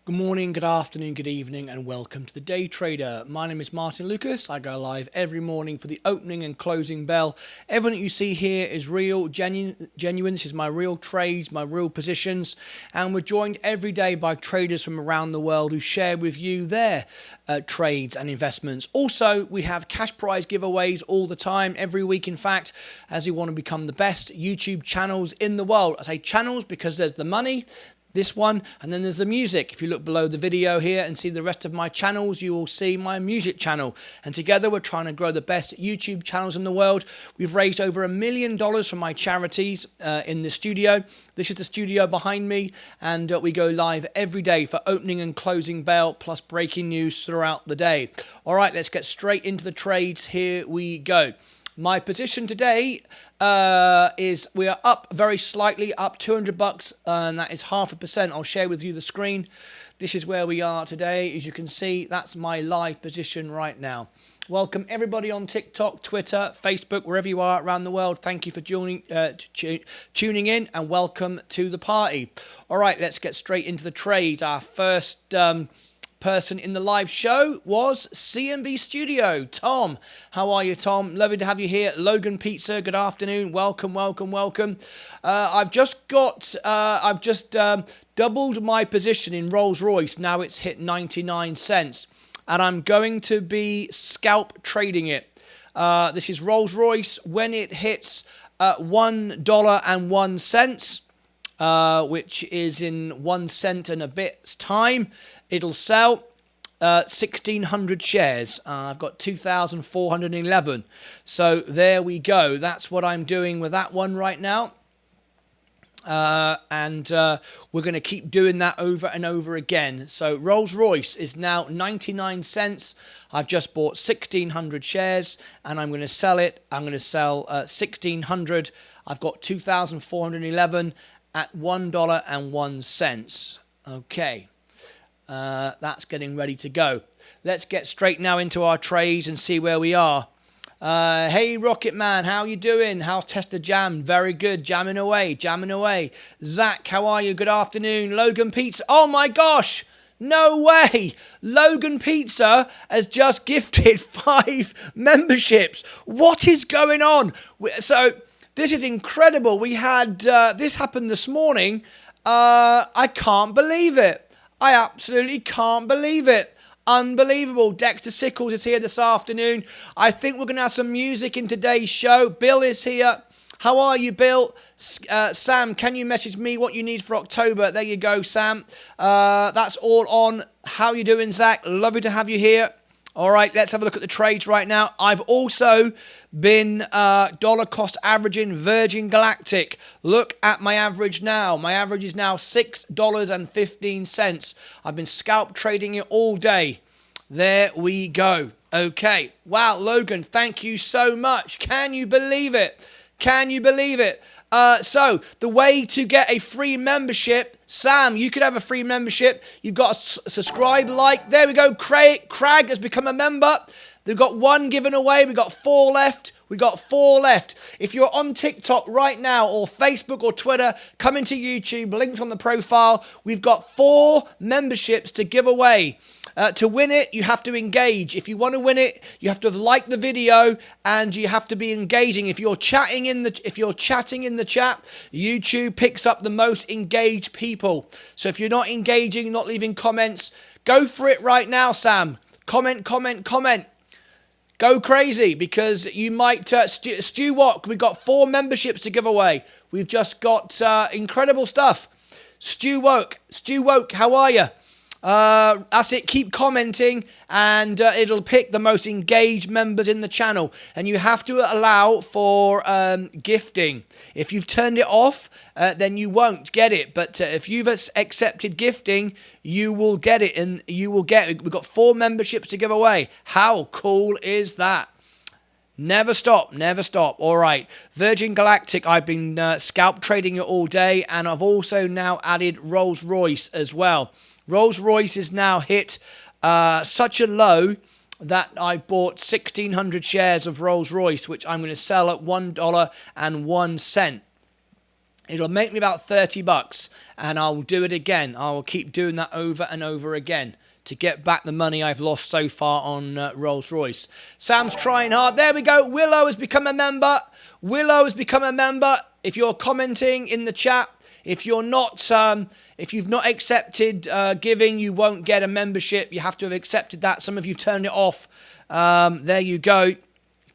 Good morning, good afternoon, good evening, and welcome to the Day Trader. My name is Martyn Lucas. I go live every morning for the opening and closing bell. Everything you see here is real, genuine. This is my real trades, my real positions, and we're joined every day by traders from around the world who share with you their trades and investments. Also, we have cash prize giveaways all the time, every week, in fact, as we want to become the best YouTube channels in the world. I say channels because there's the money, this one, and then there's the music. If you look below the video here and see the rest of my channels, you will see my music channel. And together we're trying to grow the best YouTube channels in the world. We've raised over $1 million from my charities in the studio. This is the studio behind me, and we go live every day for opening and closing bell, plus breaking news throughout the day. All right, let's get straight into the trades. Here we go. My position today is we are up very slightly, up $200, and that is 0.5%. I'll share with you the screen. This is where we are today. As you can see, that's my live position right now. Welcome everybody on TikTok, Twitter, Facebook, wherever you are around the world. Thank you for tuning in, and welcome to the party. All right, let's get straight into the trades. Our first person in the live show was CNB Studio. Tom, how are you, Tom? Lovely to have you here. Logan Pizza, good afternoon. Welcome. I've just doubled my position in Rolls Royce. Now it's hit 99 cents, and I'm going to be scalp trading it. This is Rolls Royce when it hits $1.01. Which is in 1 cent and a bit's time. It'll sell 1,600 shares. I've got 2,411. So there we go. That's what I'm doing with that one right now. And we're going to keep doing that over and over again. So Rolls Royce is now 99 cents. I've just bought 1,600 shares, and I'm going to sell it. I'm going to sell 1,600. I've got 2,411 at $1.01. Okay. That's getting ready to go. Let's get straight now into our trades and see where we are. Hey, Rocket Man, how you doing? How's Tester Jam? Very good. Jamming away. Zach, how are you? Good afternoon. Logan Pizza. Oh, my gosh. No way. Logan Pizza has just gifted 5 memberships. What is going on? So this is incredible. We had this happen this morning. I can't believe it. I absolutely can't believe it. Unbelievable. Dexter Sickles is here this afternoon. I think we're going to have some music in today's show. Bill is here. How are you, Bill? Sam, can you message me what you need for October? There you go, Sam. That's all on. How you doing, Zach? Lovely to have you here. All right, let's have a look at the trades right now. I've also been dollar cost averaging Virgin Galactic. Look at my average now. My average is now $6.15. I've been scalp trading it all day. There we go. Okay. Wow, Logan, thank you so much. Can you believe it? So the way to get a free membership, Sam, you could have a free membership. You've got to subscribe, like. There we go. Craig has become a member. They've got 1 given away. We've got 4 left. If you're on TikTok right now, or Facebook or Twitter, come into YouTube, linked on the profile. We've got 4 memberships to give away. To win it, you have to engage. If you want to win it, you have to have liked the video, and you have to be engaging. If you're chatting in the chat, YouTube picks up the most engaged people. So if you're not engaging, not leaving comments, go for it right now, Sam. Comment. Go crazy, because you might... Stu Watt, we've got 4 memberships to give away. We've just got incredible stuff. Stu Woke, how are you? That's it. Keep commenting, and it'll pick the most engaged members in the channel. And you have to allow for gifting. If you've turned it off, then you won't get it. But if you've accepted gifting, you will get it, and we've got 4 memberships to give away. How cool is that? Never stop. All right. Virgin Galactic, I've been scalp trading it all day, and I've also now added Rolls Royce as well. Rolls Royce is now hit such a low that I bought 1,600 shares of Rolls Royce, which I'm going to sell at $1.01. It'll make me about 30 bucks, and I'll do it again. I will keep doing that over and over again to get back the money I've lost so far on Rolls Royce. Sam's trying hard. There we go. Willow has become a member. Willow has become a member. If you're commenting in the chat, if you've not accepted giving, you won't get a membership. You have to have accepted that. Some of you turned it off. There you go.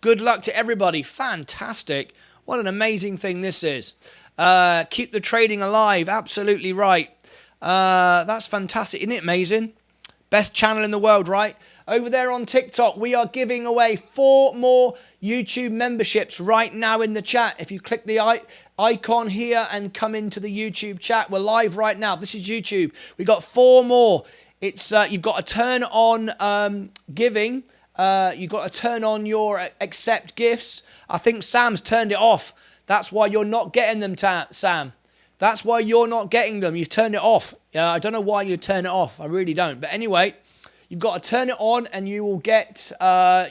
Good luck to everybody. Fantastic. What an amazing thing this is. Keep the trading alive. Absolutely right. That's fantastic. Isn't it amazing? Best channel in the world, right? Over there on TikTok, we are giving away 4 more YouTube memberships right now in the chat. If you click the icon here and come into the YouTube chat, we're live right now. This is YouTube. We got 4 more. It's you've got to turn on giving. You've got to turn on your accept gifts. I think Sam's turned it off. That's why you're not getting them, Sam. That's why you're not getting them. You've turned it off. I don't know why you turn it off. I really don't. But anyway, you've got to turn it on, and you will get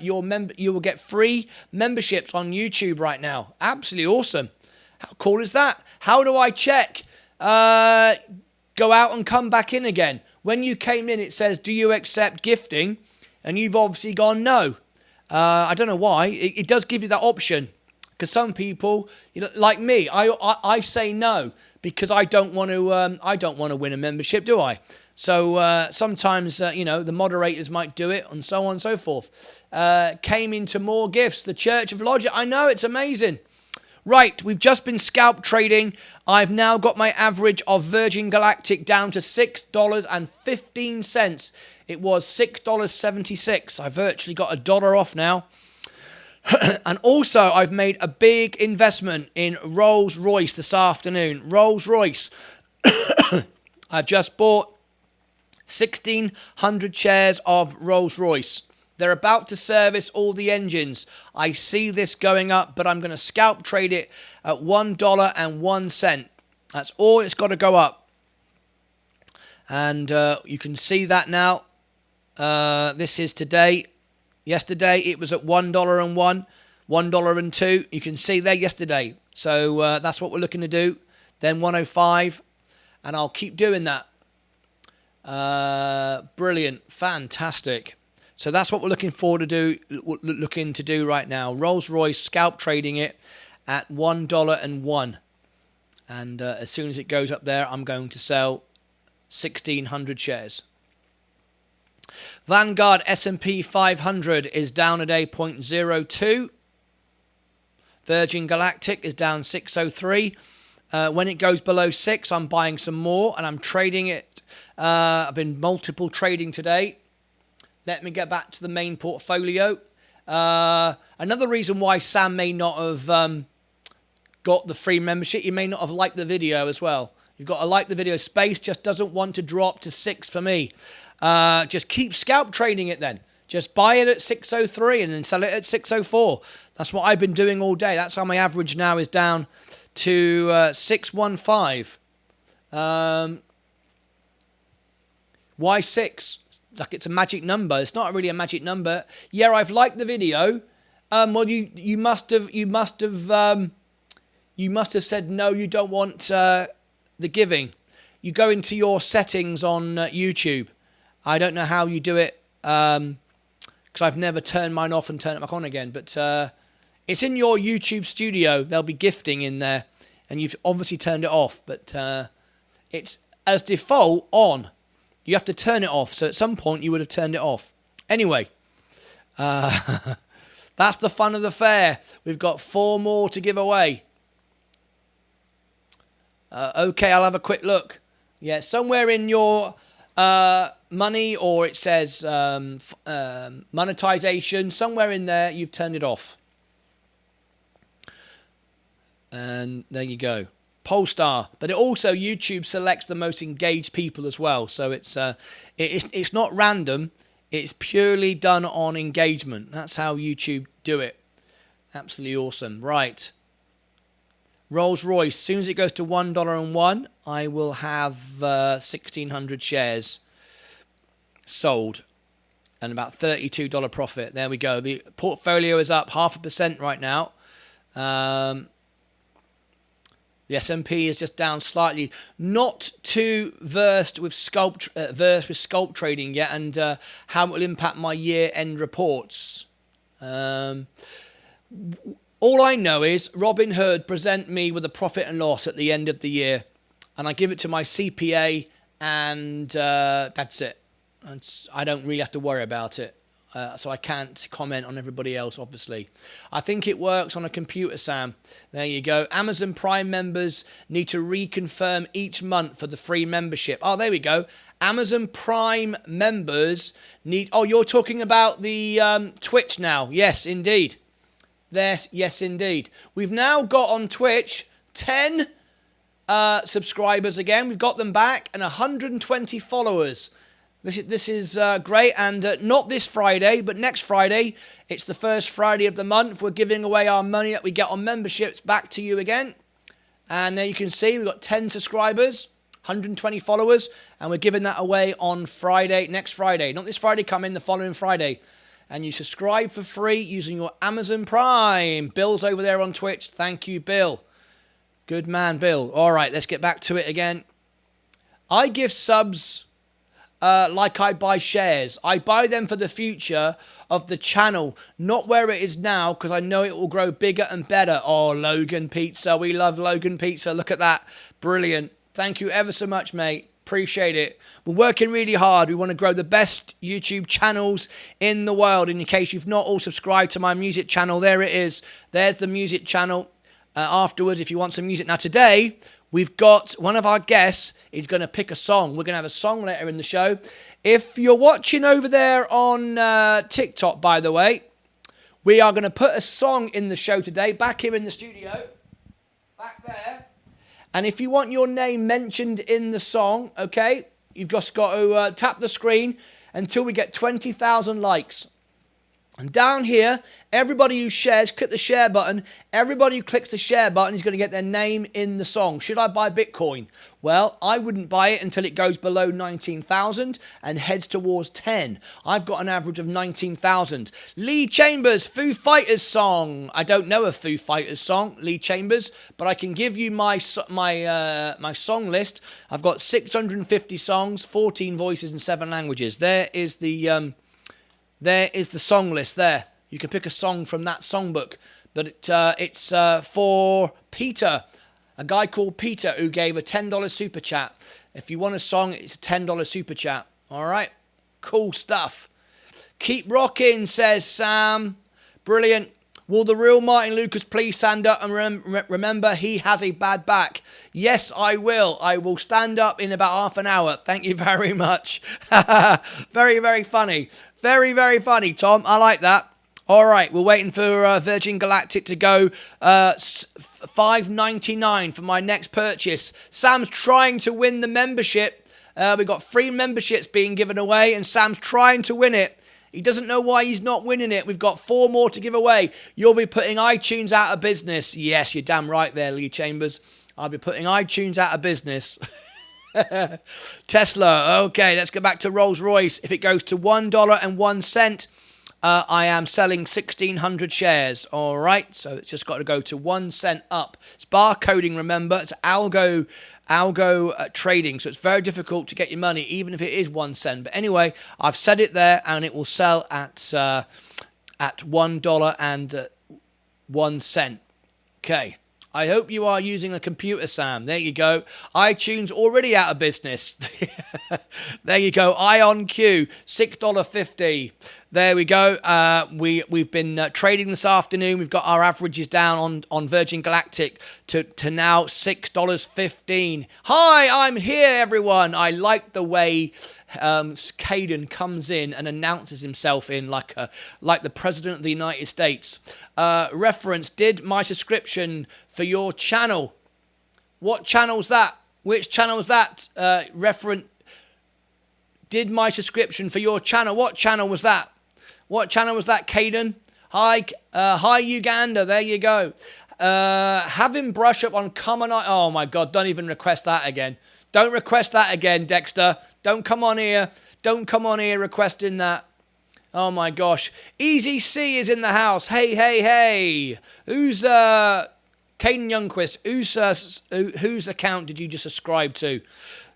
you will get free memberships on YouTube right now. Absolutely awesome. How cool is that? How do I check? Go out and come back in again. When you came in, it says, "Do you accept gifting?" And you've obviously gone no. I don't know why. It does give you that option. Because some people, like me, I say no because I don't want to win a membership, do I? So sometimes the moderators might do it, and so on and so forth. Came into more gifts. The Church of Logic. I know, it's amazing. Right, we've just been scalp trading. I've now got my average of Virgin Galactic down to $6.15. It was $6.76. I virtually got $1 off now. And also, I've made a big investment in Rolls Royce this afternoon. Rolls Royce. I've just bought 1,600 shares of Rolls Royce. They're about to service all the engines. I see this going up, but I'm going to scalp trade it at $1.01. That's all it's got to go up. And you can see that now. This is today. Yesterday, it was at $1.01, $1.02. You can see there yesterday. So that's what we're looking to do. Then 105, and I'll keep doing that. Brilliant. Fantastic. So that's what we're looking to do right now. Rolls-Royce, scalp trading it at $1.01. And as soon as it goes up there, I'm going to sell 1,600 shares. Vanguard S&P 500 is down today 0.02. Virgin Galactic is down 603. When it goes below 6, I'm buying some more, and I'm trading it. I've been multiple trading today. Let me get back to the main portfolio. Another reason why Sam may not have got the free membership, you may not have liked the video as well. You've got to like the video. Space just doesn't want to drop to 6 for me. Just keep scalp trading it then. Just buy it at 603 and then sell it at 604. That's what I've been doing all day. That's how my average now is down to 615. Why 6? Like it's a magic number. It's not really a magic number. Yeah, I've liked the video. Well, you must have said no. You don't want the giving. You go into your settings on YouTube. I don't know how you do it because I've never turned mine off and turned it back on again. But it's in your YouTube studio. There'll be gifting in there, and you've obviously turned it off. But it's as default on. You have to turn it off. So at some point you would have turned it off. Anyway, that's the fun of the fair. We've got 4 more to give away. Okay, I'll have a quick look. Yeah, somewhere in your money, or it says monetization, somewhere in there you've turned it off. And there you go. Polestar, but it also YouTube selects the most engaged people as well. So it's not random. It's purely done on engagement. That's how YouTube do it. Absolutely awesome. Right. Rolls Royce. As soon as it goes to $1.01, I will have 1,600 shares sold and about $32 profit. There we go. The portfolio is up 0.5% right now. The S&P is just down slightly. Not too versed with scalp trading yet, and how it will impact my year-end reports. All I know is Robinhood present me with a profit and loss at the end of the year, and I give it to my CPA, and that's it. And I don't really have to worry about it. So I can't comment on everybody else, obviously. I think it works on a computer, Sam. There you go. Amazon Prime members need to reconfirm each month for the free membership. Oh, there we go. Amazon Prime members need... Oh, you're talking about the Twitch now. Yes, indeed. Yes, indeed. We've now got on Twitch 10 subscribers again. We've got them back, and 120 followers. This is great, and not this Friday, but next Friday. It's the first Friday of the month. We're giving away our money that we get on memberships back to you again. And there you can see we've got 10 subscribers, 120 followers, and we're giving that away on Friday, next Friday. Not this Friday coming, the following Friday. And you subscribe for free using your Amazon Prime. Bill's over there on Twitch. Thank you, Bill. Good man, Bill. All right, let's get back to it again. I give subs... like I buy shares. I buy them for the future of the channel, not where it is now, because I know it will grow bigger and better. Oh, Logan Pizza. We love Logan Pizza. Look at that. Brilliant. Thank you ever so much, mate. Appreciate it. We're working really hard. We want to grow the best YouTube channels in the world. And in case you've not all subscribed to my music channel, there it is. There's the music channel. Afterwards, if you want some music. Now, today... we've got one of our guests is going to pick a song. We're going to have a song later in the show. If you're watching over there on TikTok, by the way, we are going to put a song in the show today, back here in the studio, back there. And if you want your name mentioned in the song, okay, you've just got to tap the screen until we get 20,000 likes. And down here, everybody who shares, click the share button. Everybody who clicks the share button is going to get their name in the song. Should I buy Bitcoin? Well, I wouldn't buy it until it goes below 19,000 and heads towards 10. I've got an average of 19,000. Lee Chambers, Foo Fighters song. I don't know a Foo Fighters song, Lee Chambers, but I can give you my song list. I've got 650 songs, 14 voices and 7 languages. There is the song list there. You can pick a song from that songbook. But it's for Peter, a guy called Peter who gave a $10 super chat. If you want a song, it's a $10 super chat. All right? Cool stuff. Keep rocking, says Sam. Brilliant. Will the real Martyn Lucas please stand up and remember he has a bad back? Yes, I will. I will stand up in about half an hour. Thank you very much. Very, very funny. Very, very funny, Tom. I like that. All right, we're waiting for Virgin Galactic to go $5.99 for my next purchase. Sam's trying to win the membership. We've got 3 memberships being given away, and Sam's trying to win it. He doesn't know why he's not winning it. We've got 4 more to give away. You'll be putting iTunes out of business. Yes, you're damn right there, Lee Chambers. I'll be putting iTunes out of business. Tesla. Okay, let's go back to Rolls-Royce. If it goes to $1.01, I am selling 1,600 shares. All right, so it's just got to go to 1 cent up. It's barcoding, remember. It's algo trading, so it's very difficult to get your money, even if it is 1 cent. But anyway, I've said it there, and it will sell at $1.01. Okay. I hope you are using a computer, Sam. There you go. iTunes already out of business. There you go. IonQ, $6.50. There we go. We've been trading this afternoon. We've got our averages down on Virgin Galactic to now $6.15. Hi, I'm here, everyone. I like the way Caden comes in and announces himself in like the President of the United States. Reference, did my subscription for your channel. What channel's that? Which channel's that? Reference, did my subscription for your channel. What channel was that? What channel was that, Caden? Hi, Uganda. There you go. Have him brush up on common... Oh, my God. Don't even request that again. Don't request that again, Dexter. Don't come on here. Don't come on here requesting that. Oh, my gosh. Easy C is in the house. Hey, hey, hey. Who's Caden Youngquist, whose account did you just subscribe to?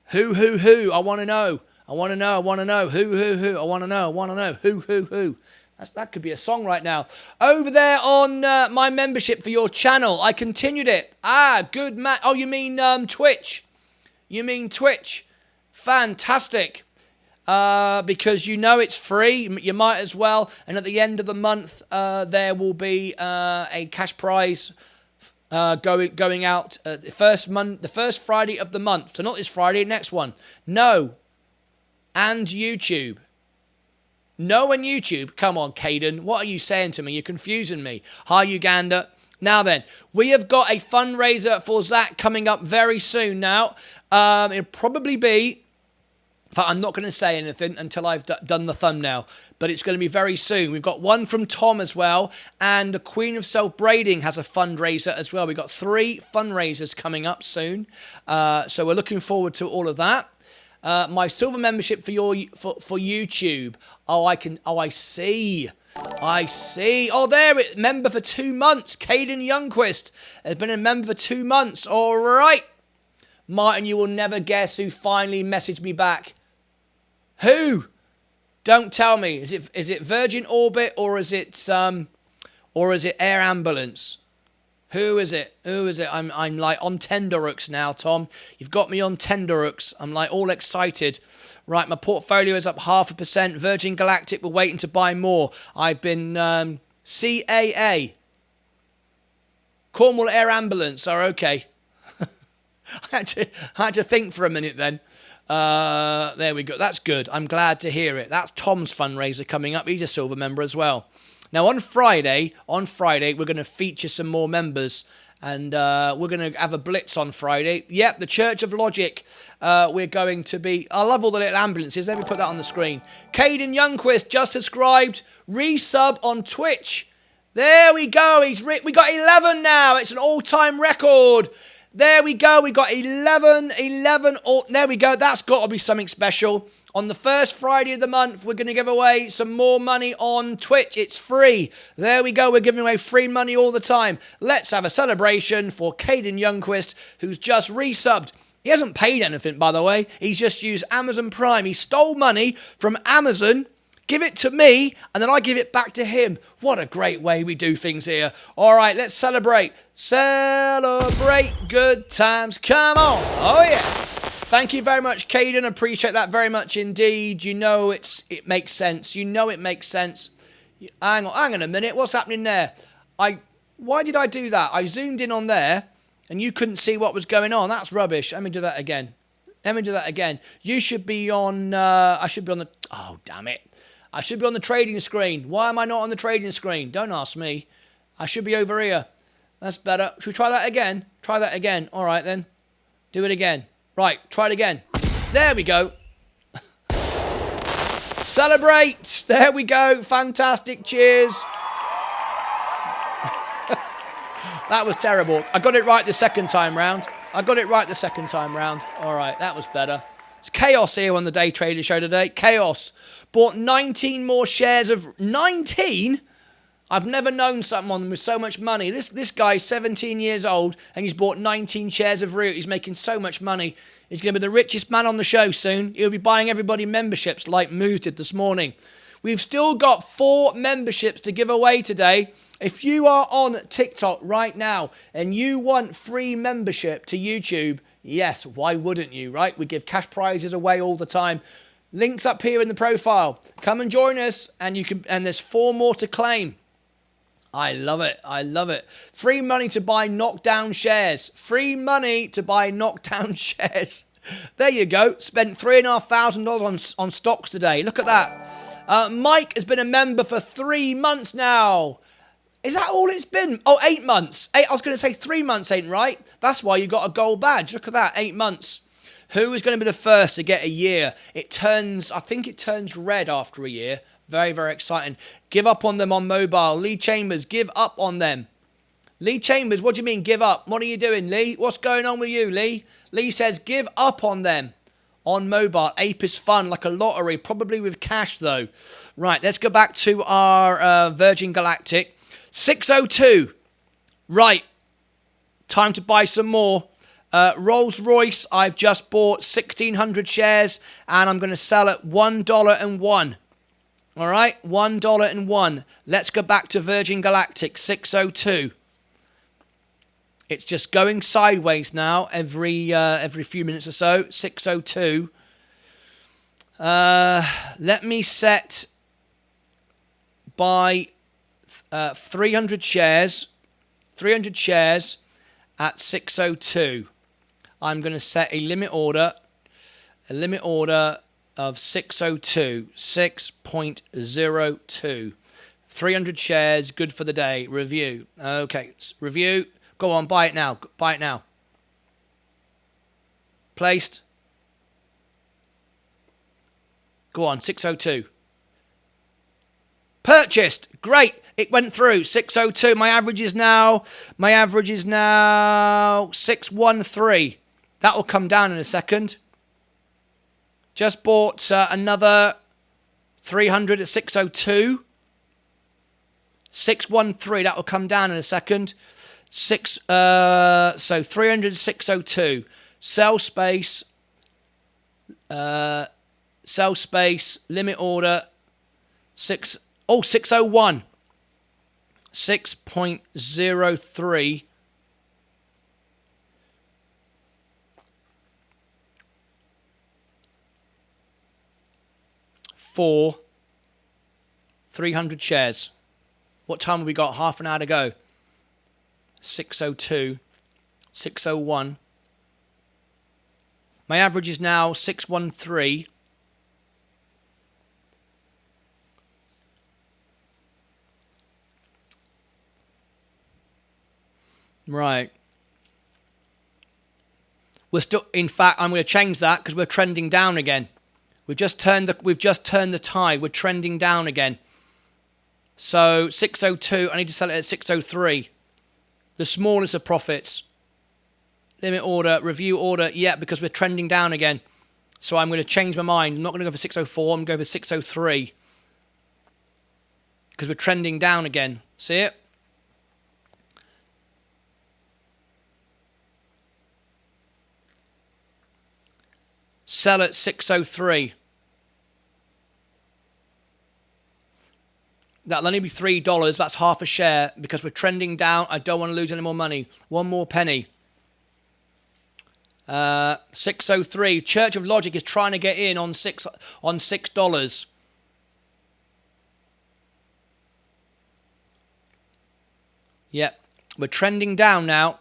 Who? I want to know. I want to know. I want to know. Who? I want to know. I want to know. Who? That could be a song right now. Over there on my membership for your channel, I continued it. Good man. Oh, you mean Twitch? You mean Twitch? Fantastic. Because you know it's free, you might as well. And at the end of the month, there will be a cash prize going out the first Friday of the month. So not this Friday, next one. No, and YouTube. No and YouTube. Come on, Caden. What are you saying to me? You're confusing me. Hi, Uganda. Now then, we have got a fundraiser for Zach coming up very soon now. It'll probably be... In fact, I'm not going to say anything until I've done the thumbnail, but it's going to be very soon. We've got one from Tom as well, and the Queen of Self-Braiding has a fundraiser as well. We've got 3 fundraisers coming up soon, so we're looking forward to all of that. My silver membership for YouTube. I see. Oh, there it. Member for 2 months. Caden Youngquist has been a member for 2 months. All right. Martin, you will never guess who finally messaged me back. Who? Don't tell me. Is it Virgin Orbit or is it Air Ambulance? Who is it? I'm like on tenderhooks now, Tom. You've got me on tenderhooks. I'm like all excited. Right, my portfolio is up 0.5%. Virgin Galactic, we're waiting to buy more. I've been CAA. Cornwall Air Ambulance are okay. I had to think for a minute then. There we go. That's good. I'm glad to hear it. That's Tom's fundraiser coming up. He's a silver member as well. Now on Friday, we're going to feature some more members. And we're going to have a blitz on Friday. Yep, the Church of Logic. We're going to be... I love all the little ambulances. Let me put that on the screen. Caden Youngquist just subscribed. Resub on Twitch. There we go. We got 11 now. It's an all-time record. There we go. We got 11. There we go. That's got to be something special. On the first Friday of the month, we're going to give away some more money on Twitch. It's free. There we go. We're giving away free money all the time. Let's have a celebration for Caden Youngquist, who's just resubbed. He hasn't paid anything, by the way. He's just used Amazon Prime. He stole money from Amazon, give it to me, and then I give it back to him. What a great way we do things here. All right, let's celebrate. Celebrate good times. Come on. Oh, yeah. Thank you very much, Caden. Appreciate that very much indeed. You know it makes sense. You know it makes sense. Hang on a minute. What's happening there? Why did I do that? I zoomed in on there, and you couldn't see what was going on. That's rubbish. Let me do that again. You should be on... I should be on the... Oh, damn it. I should be on the trading screen. Why am I not on the trading screen? Don't ask me. I should be over here. That's better. Should we try that again? Try that again. All right, then. Do it again. Right, try it again. There we go. Celebrate. There we go. Fantastic. Cheers. That was terrible. I got it right the second time round. All right, that was better. It's chaos here on the Day Trader Show today. Chaos. Bought 19 more shares of... 19? I've never known someone with so much money. This guy's 17 years old and he's bought 19 shares of Root. He's making so much money. He's going to be the richest man on the show soon. He'll be buying everybody memberships like Moose did this morning. We've still got 4 memberships to give away today. If you are on TikTok right now and you want free membership to YouTube, yes, why wouldn't you, right? We give cash prizes away all the time. Links up here in the profile. Come and join us and there's 4 more to claim. I love it. Free money to buy knockdown shares. There you go. Spent $3,500 on stocks today. Look at that. Mike has been a member for 3 months now. Is that all it's been? Oh, 8 months. I was going to say 3 months ain't right. That's why you got a gold badge. Look at that. 8 months. Who is going to be the first to get a year? I think it turns red after a year. Very, very exciting. Give up on them on mobile. Lee Chambers, give up on them. Lee Chambers, what do you mean give up? What are you doing, Lee? What's going on with you, Lee? Lee says give up on them on mobile. Ape is fun, like a lottery, probably with cash though. Right, let's go back to our Virgin Galactic. 602. Right. Time to buy some more. Rolls-Royce, I've just bought 1,600 shares, and I'm going to sell at $1.01. All right, $1.01. Let's go back to Virgin Galactic, 602. It's just going sideways now every few minutes or so, 602. Let me set buy 300 shares at 602. I'm going to set a limit order of 602, 6.02. 300 shares, good for the day. Review. Okay, review. Go on, buy it now. Buy it now. Placed. Go on, 602. Purchased. Great. It went through. 602. My average is now 613. That will come down in a second. Just bought another 300 at 602. 613. That will come down in a second. So 300 602. Sell space. Sell space. Limit order. 601. 6.03. For 300 shares. What time have we got? Half an hour to go. 602. 601. My average is now 613. Right. We're still, in fact, I'm going to change that because we're trending down again. We've just turned the tide. We're trending down again. So 602, I need to sell it at 603. The smallest of profits. Limit order, review order, yeah, because we're trending down again. So I'm going to change my mind. I'm not going to go for 604, I'm going to go for 603. Because we're trending down again. See it? Sell at 603. That'll only be $3. That's half a share because we're trending down. I don't want to lose any more money. One more penny. 603. Church of Logic is trying to get in on $6. Yep. We're trending down now.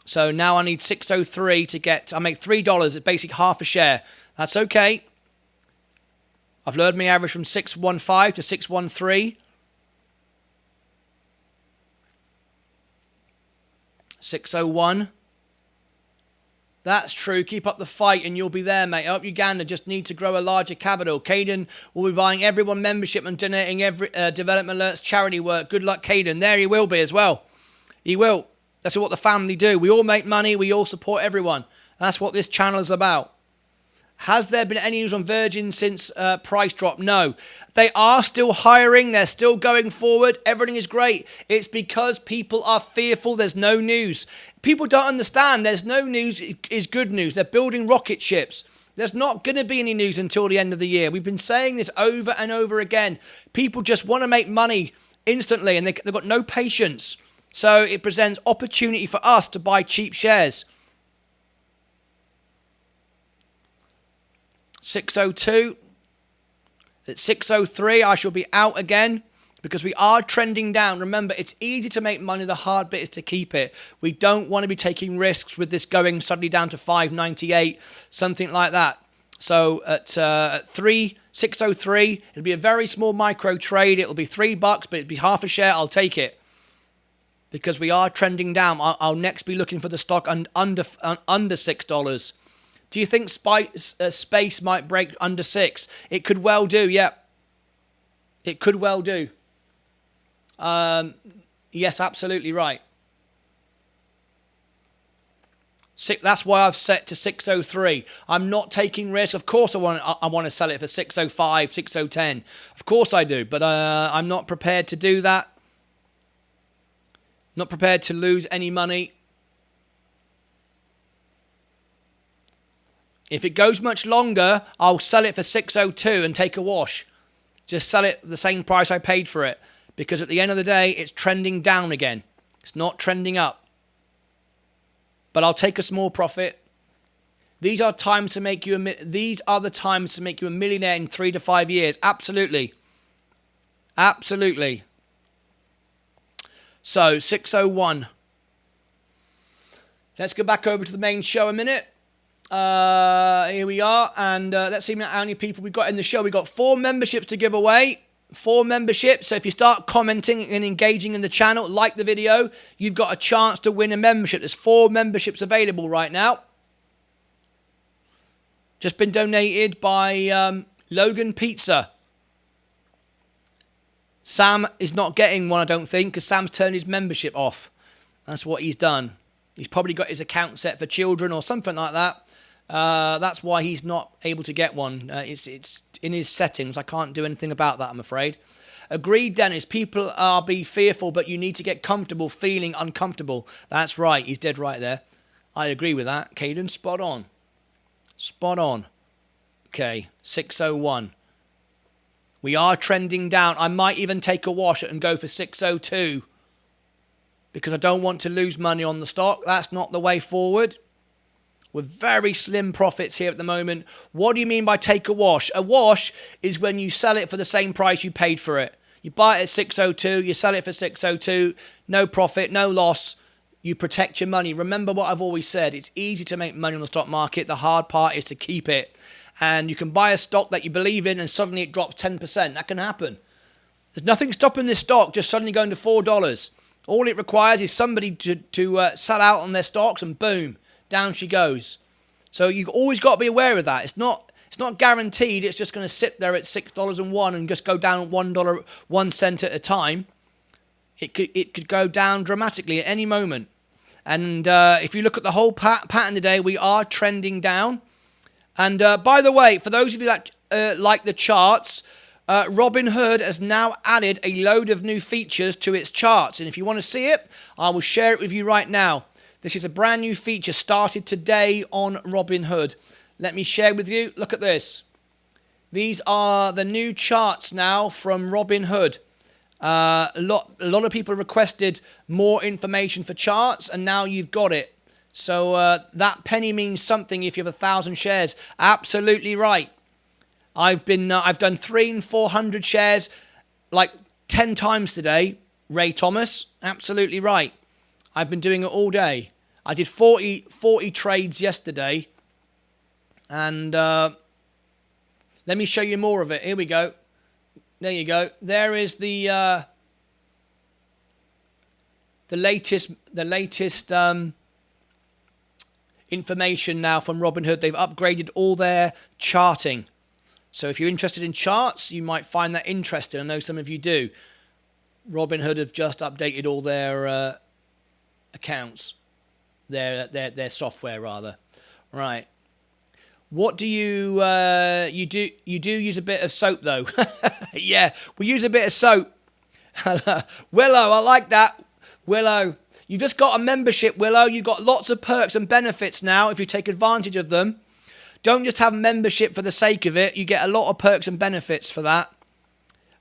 So now I need 603 to get, I make $3, it's basically half a share. That's okay. I've lowered my average from 615 to 613. 601. That's true. Keep up the fight and you'll be there, mate. I hope Uganda just need to grow a larger capital. Caden will be buying everyone membership and donating every Development Alerts charity work. Good luck, Caden. There he will be as well. He will. That's what the family do. We all make money. We all support everyone. That's what this channel is about. Has there been any news on Virgin since price drop? No. They are still hiring. They're still going forward. Everything is great. It's because people are fearful. There's no news. People don't understand. There's no news is good news. They're building rocket ships. There's not going to be any news until the end of the year. We've been saying this over and over again. People just want to make money instantly and they've got no patience. So it presents opportunity for us to buy cheap shares. 602. At 603, I shall be out again because we are trending down. Remember, it's easy to make money. The hard bit is to keep it. We don't want to be taking risks with this going suddenly down to 598, something like that. So at 603, it'll be a very small micro trade. It'll be $3, but it'll be half a share. I'll take it. Because we are trending down. I'll next be looking for the stock under $6. Do you think space might break under 6? It could well do, yeah. It could well do. Yes, absolutely right. That's why I've set to 603. I'm not taking risks. Of course I want to sell it for 605, 610. Of course I do, but I'm not prepared to do that. Not prepared to lose any money. If it goes much longer, I'll sell it for 602 and take a wash. Just sell it the same price I paid for it. Because at the end of the day, it's trending down again. It's not trending up. But I'll take a small profit. These are the times to make you a millionaire in 3 to 5 years. Absolutely. Absolutely. So 601. Let's go back over to the main show a minute. Here we are, and let's see how many people we've got in the show. We've got 4 memberships to give away. 4 memberships. So if you start commenting and engaging in the channel, like the video, you've got a chance to win a membership. There's 4 memberships available right now. Just been donated by Logan Pizza. Sam is not getting one, I don't think, because Sam's turned his membership off. That's what he's done. He's probably got his account set for children or something like that. That's why he's not able to get one. It's in his settings. I can't do anything about that, I'm afraid. Agreed, Dennis. People are be fearful, but you need to get comfortable feeling uncomfortable. That's right. He's dead right there. I agree with that. Caden, spot on. Spot on. Okay, 601. We are trending down. I might even take a wash and go for 602 because I don't want to lose money on the stock. That's not the way forward. With very slim profits here at the moment. What do you mean by take a wash? A wash is when you sell it for the same price you paid for it. You buy it at 602, you sell it for 602, no profit, no loss. You protect your money. Remember what I've always said. It's easy to make money on the stock market. The hard part is to keep it. And you can buy a stock that you believe in and suddenly it drops 10%. That can happen. There's nothing stopping this stock just suddenly going to $4. All it requires is somebody to sell out on their stocks and boom, down she goes. So you've always got to be aware of that. It's not guaranteed. It's just going to sit there at $6.01 and just go down $1, 1 cent at a time. It could go down dramatically at any moment. And if you look at the whole pattern today, we are trending down. And by the way, for those of you that like the charts, Robinhood has now added a load of new features to its charts. And if you want to see it, I will share it with you right now. This is a brand new feature started today on Robinhood. Let me share with you. Look at this. These are the new charts now from Robinhood. A lot of people requested more information for charts, and now you've got it. So that penny means something if you have 1,000 shares. Absolutely right. I've done 300 and 400 shares like 10 times today. Ray Thomas, absolutely right. I've been doing it all day. I did 40 trades yesterday, and let me show you more of it. Here we go. There you go. There is the latest information now from Robinhood. They've upgraded all their charting. So if you're interested in charts, you might find that interesting. I know some of you do. Robinhood have just updated all their accounts, their software rather. Right. What do you do? You do use a bit of soap though. Yeah, we use a bit of soap. Willow, I like that. Willow, you've just got a membership, Willow. You've got lots of perks and benefits now if you take advantage of them. Don't just have membership for the sake of it. You get a lot of perks and benefits for that.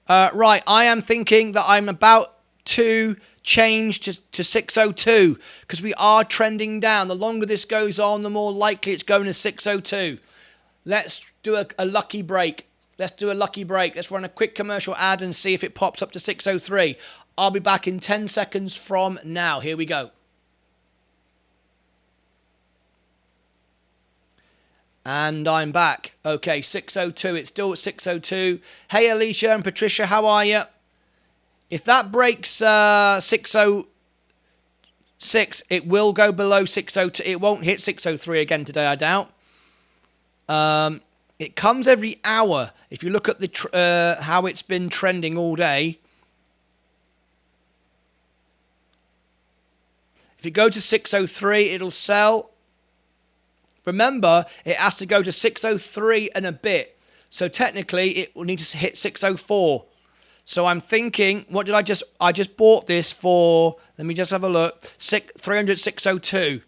Right, I am thinking that I'm about to change to 602 because we are trending down. The longer this goes on, the more likely it's going to 602. Let's do a lucky break. Let's do a lucky break. Let's run a quick commercial ad and see if it pops up to 603. I'll be back in 10 seconds from now. Here we go. And I'm back. Okay, 602. It's still at 602. Hey, Alicia and Patricia, how are you? If that breaks 606, it will go below 602. It won't hit 603 again today, I doubt. It comes every hour. If you look at the how it's been trending all day. If you go to 603, it'll sell. Remember, it has to go to 603 and a bit. So technically, it will need to hit 604. So I'm thinking, what did I just bought this for, let me just have a look, 602.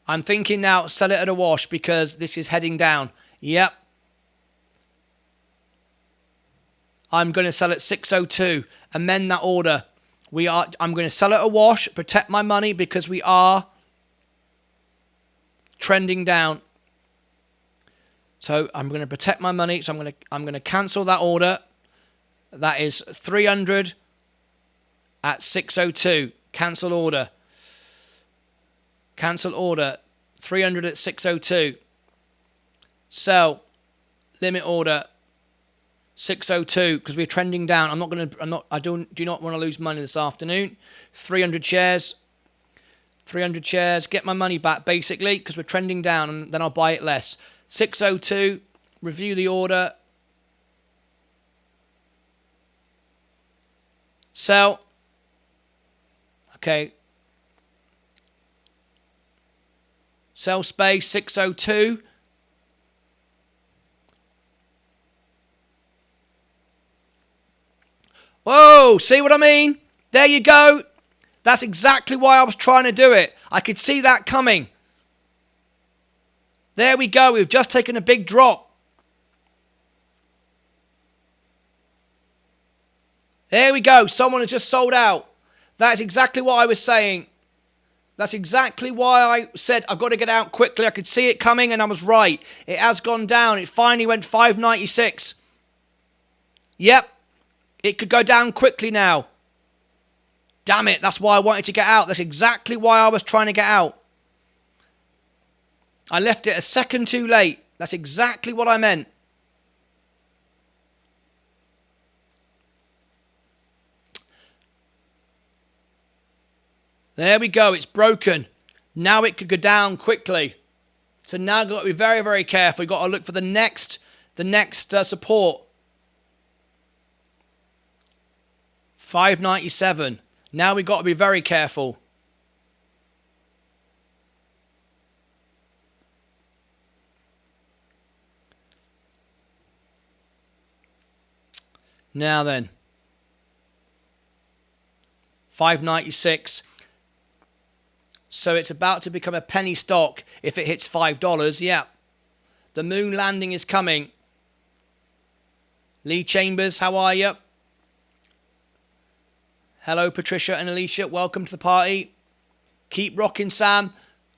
I'm thinking now, sell it at a wash because this is heading down. Yep. I'm going to sell at 602. Amend that order. I'm going to sell it at a wash, protect my money because we are trending down. So I'm going to protect my money. So I'm going to cancel that order. That is 300 at 602. Cancel order. Cancel order. 300 at 602. Sell. Limit order. 602 because we're trending down. I do not want to lose money this afternoon. 300 shares. 300 shares. Get my money back basically because we're trending down and then I'll buy it less. 602. Review the order. Sell. Okay. Sell space 602. Whoa, see what I mean? There you go. That's exactly why I was trying to do it. I could see that coming. There we go. We've just taken a big drop. There we go. Someone has just sold out. That's exactly what I was saying. That's exactly why I said I've got to get out quickly. I could see it coming and I was right. It has gone down. It finally went 596. Yep. It could go down quickly now. Damn it. That's why I wanted to get out. That's exactly why I was trying to get out. I left it a second too late. That's exactly what I meant. There we go. It's broken. Now it could go down quickly. So now I've got to be very, very careful. You've got to look for the next support. 597. Now we've got to be very careful. Now then. 596. So it's about to become a penny stock if it hits $5. Yeah. The moon landing is coming. Lee Chambers, how are you? Hello, Patricia and Alicia. Welcome to the party. Keep rocking, Sam.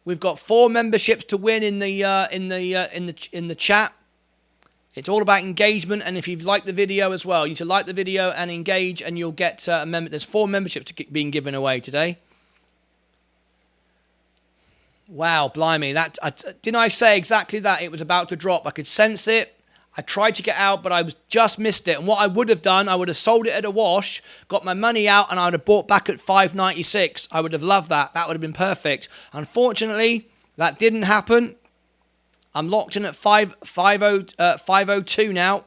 We've got 4 memberships to win in the chat. It's all about engagement, and if you've liked the video as well, you need to like the video and engage, and you'll get a member. There's 4 memberships being given away today. Wow, blimey! Didn't I say exactly that? It was about to drop. I could sense it. I tried to get out, but I just missed it. And what I would have done, I would have sold it at a wash, got my money out, and I would have bought back at 596. I would have loved that. That would have been perfect. Unfortunately, that didn't happen. I'm locked in at 502 now.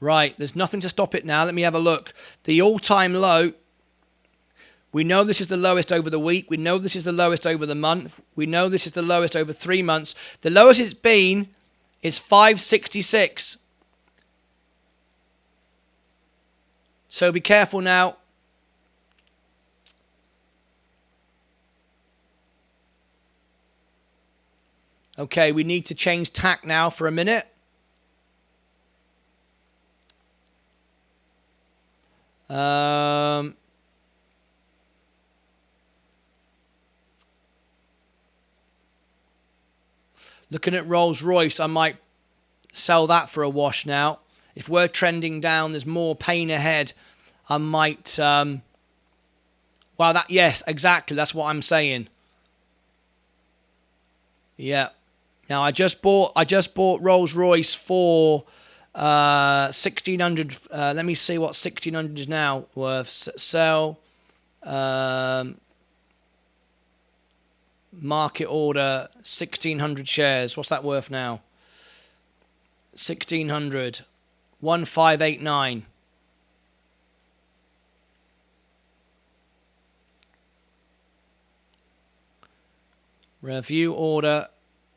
Right, there's nothing to stop it now. Let me have a look. The all-time low, we know this is the lowest over the week. We know this is the lowest over the month. We know this is the lowest over 3 months. The lowest it's been is 566. So be careful now. Okay, we need to change tack now for a minute. Looking at Rolls-Royce, I might sell that for a wash now. If we're trending down, there's more pain ahead. I might, well, yes, exactly. That's what I'm saying. Yeah. Now I just bought Rolls-Royce for 1,600. Let me see what 1,600 is now worth. Sell. Market order 1,600 shares. What's that worth now? 1,600. 1,589. Review order.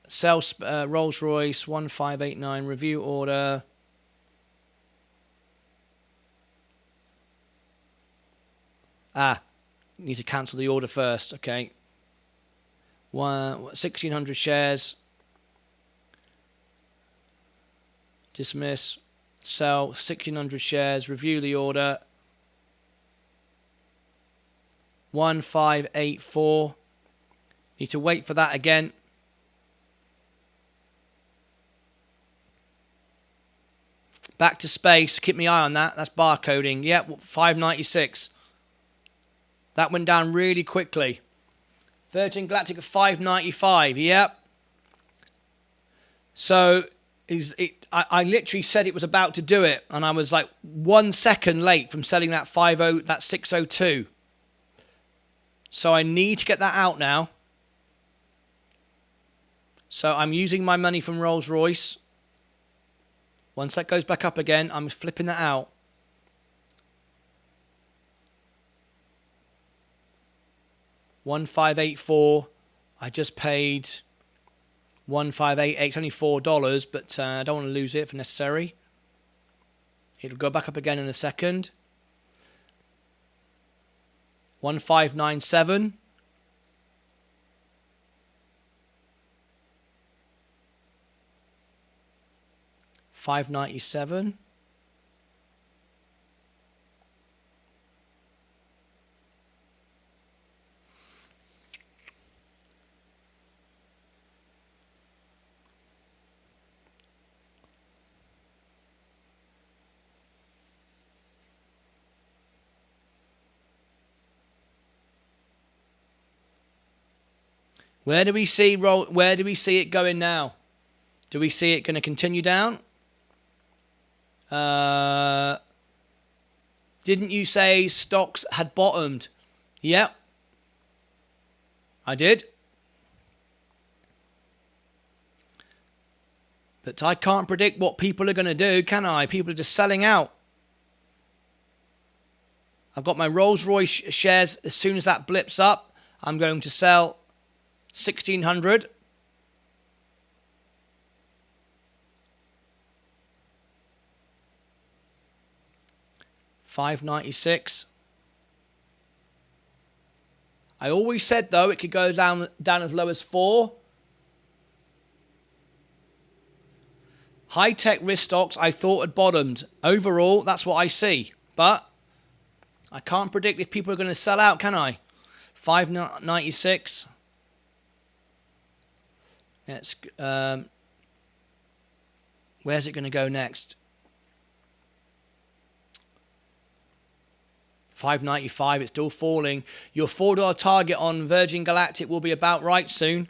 Sell Rolls-Royce 1,589. Review order. Need to cancel the order first. Okay. 1,600 shares. Dismiss. Sell 1,600 shares. Review the order. 1584. Need to wait for that again. Back to space. Keep my eye on that. That's barcoding. Yep, 596. That went down really quickly. Virgin Galactic at 595. Yep. So I literally said it was about to do it, and I was like 1 second late from selling that 602. So I need to get that out now. So I'm using my money from Rolls-Royce. Once that goes back up again, I'm flipping that out. $1,584. I just paid $1,588. It's only $4, but I don't want to lose it if necessary. It'll go back up again in a second. 1597. $597. Where do we see it going now? Do we see it going to continue down? Didn't you say stocks had bottomed? Yep. I did. But I can't predict what people are going to do, can I? People are just selling out. I've got my Rolls-Royce shares. As soon as that blips up, I'm going to sell 1,600. $596. I always said though it could go down as low as 4. High-tech risk stocks I thought had bottomed. Overall, that's what I see. But I can't predict if people are going to sell out, can I? 596. Let's, where's it going to go next? 595. It's still falling. Your $4 target on Virgin Galactic will be about right soon.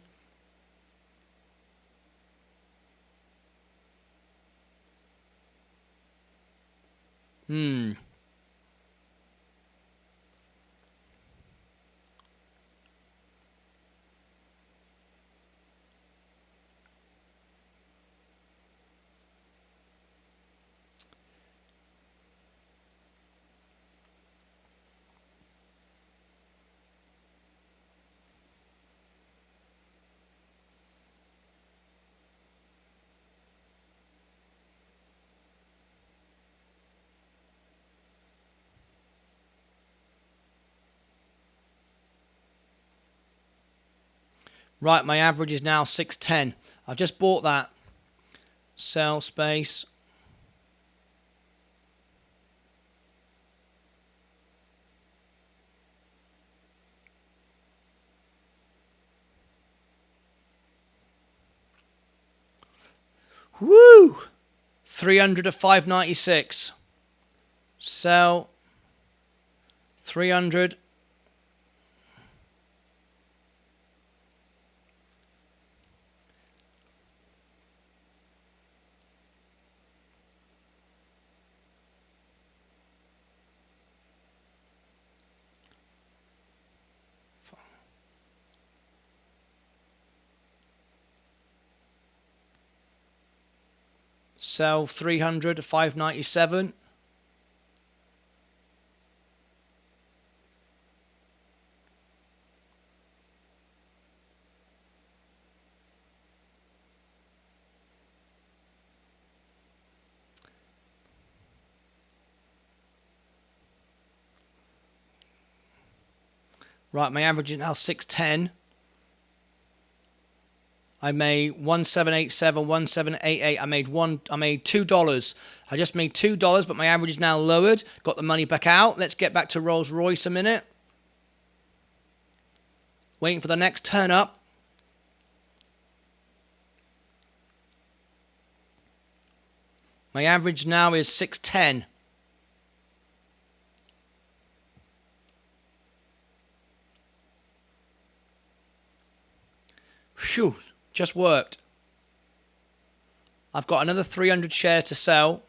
Right, my average is now 610. I've just bought that. Sell space. Woo! 300 to 596. Sell. 300. Sell 300 to 597. Right, my average is now 610. I made 1787, 1788. I made $2. I just made $2, but my average is now lowered. Got the money back out. Let's get back to Rolls Royce a minute. Waiting for the next turn up. My average now is 610. Phew, just worked. I've got another 300 shares to sell.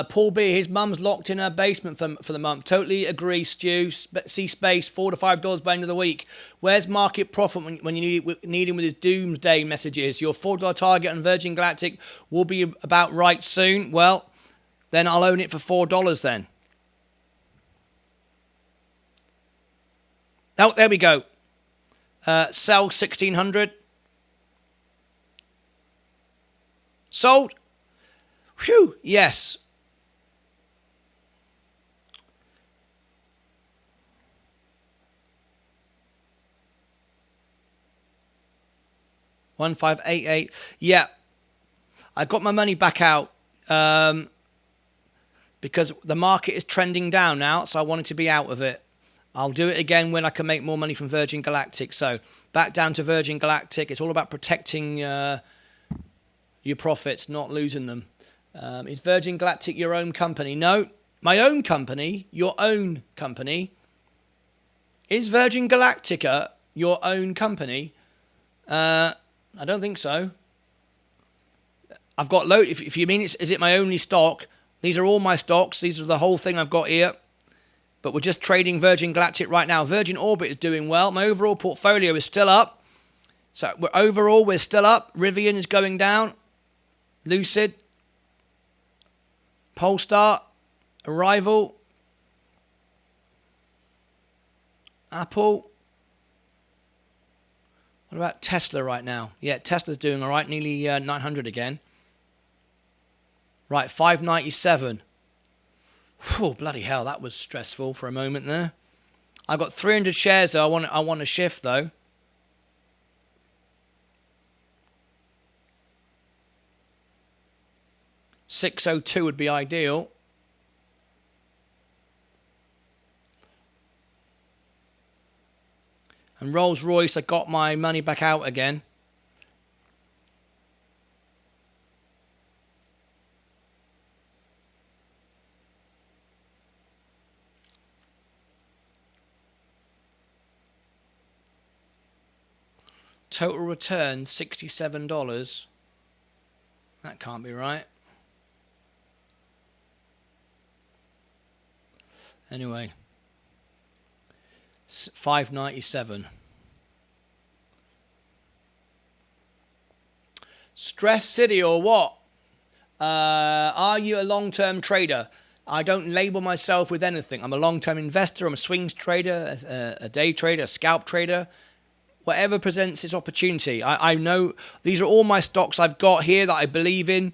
Paul B, his mum's locked in her basement for the month. Totally agree, Stu. See space, $4 to $5 by the end of the week. Where's market profit when you need him with his doomsday messages? Your $4 target on Virgin Galactic will be about right soon. Well, then I'll own it for $4 then. Oh, there we go. Sell 1600. Sold. Phew, yes. $1,588. Yeah, I got my money back out because the market is trending down now, so I wanted to be out of it. I'll do it again when I can make more money from Virgin Galactic. So back down to Virgin Galactic. It's all about protecting your profits, not losing them. Is Virgin Galactic your own company? No, my own company, your own company. Is Virgin Galactica your own company? I don't think so. I've got if you mean is it my only stock? These are all my stocks. These are the whole thing I've got here. But we're just trading Virgin Galactic right now. Virgin Orbit is doing well. My overall portfolio is still up. So we're still up. Rivian is going down. Lucid. Polestar, Arrival, Apple. What about Tesla right now? Yeah, Tesla's doing all right, nearly 900 again. Right, 597. Whew, bloody hell, that was stressful for a moment there. I've got 300 shares though. I want to shift though. $602 would be ideal. And Rolls Royce, I got my money back out again. Total return, $67. That can't be right. Anyway, 597. Stress City or what? Are you a long-term trader? I don't label myself with anything. I'm a long-term investor. I'm a swings trader, a day trader, a scalp trader. Whatever presents its opportunity. I know these are all my stocks I've got here that I believe in.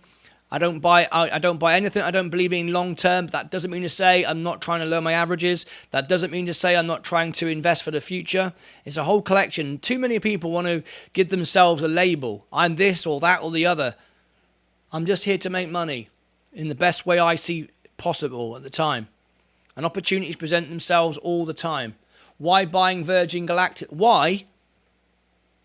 I don't buy anything I don't believe in long term. That doesn't mean to say I'm not trying to lower my averages. That doesn't mean to say I'm not trying to invest for the future. It's a whole collection. Too many people want to give themselves a label. I'm this or that or the other. I'm just here to make money in the best way I see possible at the time. And opportunities present themselves all the time. Why buying Virgin Galactic? Why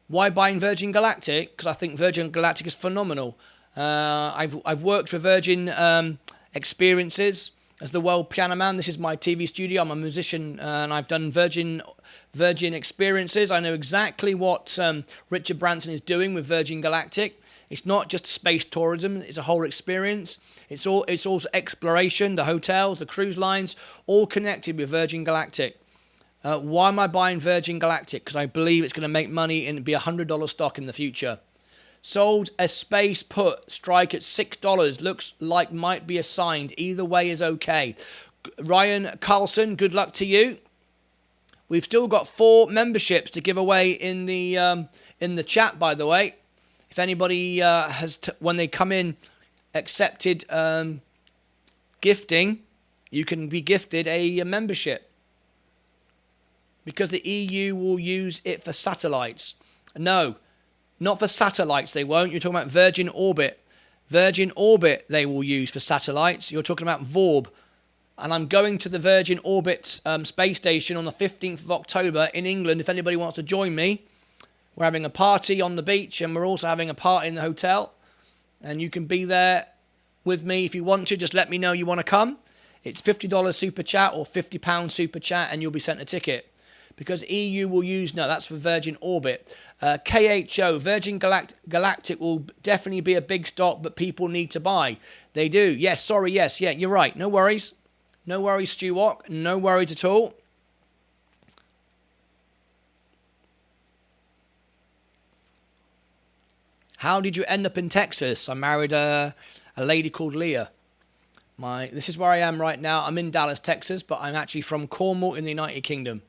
buying Virgin Galactic? Because I think Virgin Galactic is phenomenal. I've worked for Virgin Experiences as the world piano man. This is my TV studio. I'm a musician and I've done Virgin Experiences. I know exactly what Richard Branson is doing with Virgin Galactic. It's not just space tourism. It's a whole experience. It's also exploration, the hotels, the cruise lines, all connected with Virgin Galactic. Why am I buying Virgin Galactic? Because I believe it's going to make money and be a $100 stock in the future. Sold a space put, strike at $6. Looks like might be assigned. Either way is okay. Ryan Carlson, good luck to you. We've still got 4 memberships to give away in the chat, by the way. If anybody has, when they come in, accepted gifting, you can be gifted a membership. Because the EU will use it for satellites. No, not for satellites they won't. You're talking about Virgin Orbit. Virgin Orbit they will use for satellites. You're talking about VORB. And I'm going to the Virgin Orbit space station on the 15th of October in England. If anybody wants to join me, we're having a party on the beach and we're also having a party in the hotel. And you can be there with me if you want to. Just let me know you want to come. It's $50 super chat or £50 super chat and you'll be sent a ticket. Because EU will use, no, that's for Virgin Orbit. KHO, Virgin Galactic will definitely be a big stock, but people need to buy. They do. Yes, sorry, yes, yeah, you're right. No worries. No worries, Stu Walk. No worries at all. How did you end up in Texas? I married a lady called Leah. This is where I am right now. I'm in Dallas, Texas, but I'm actually from Cornwall in the United Kingdom.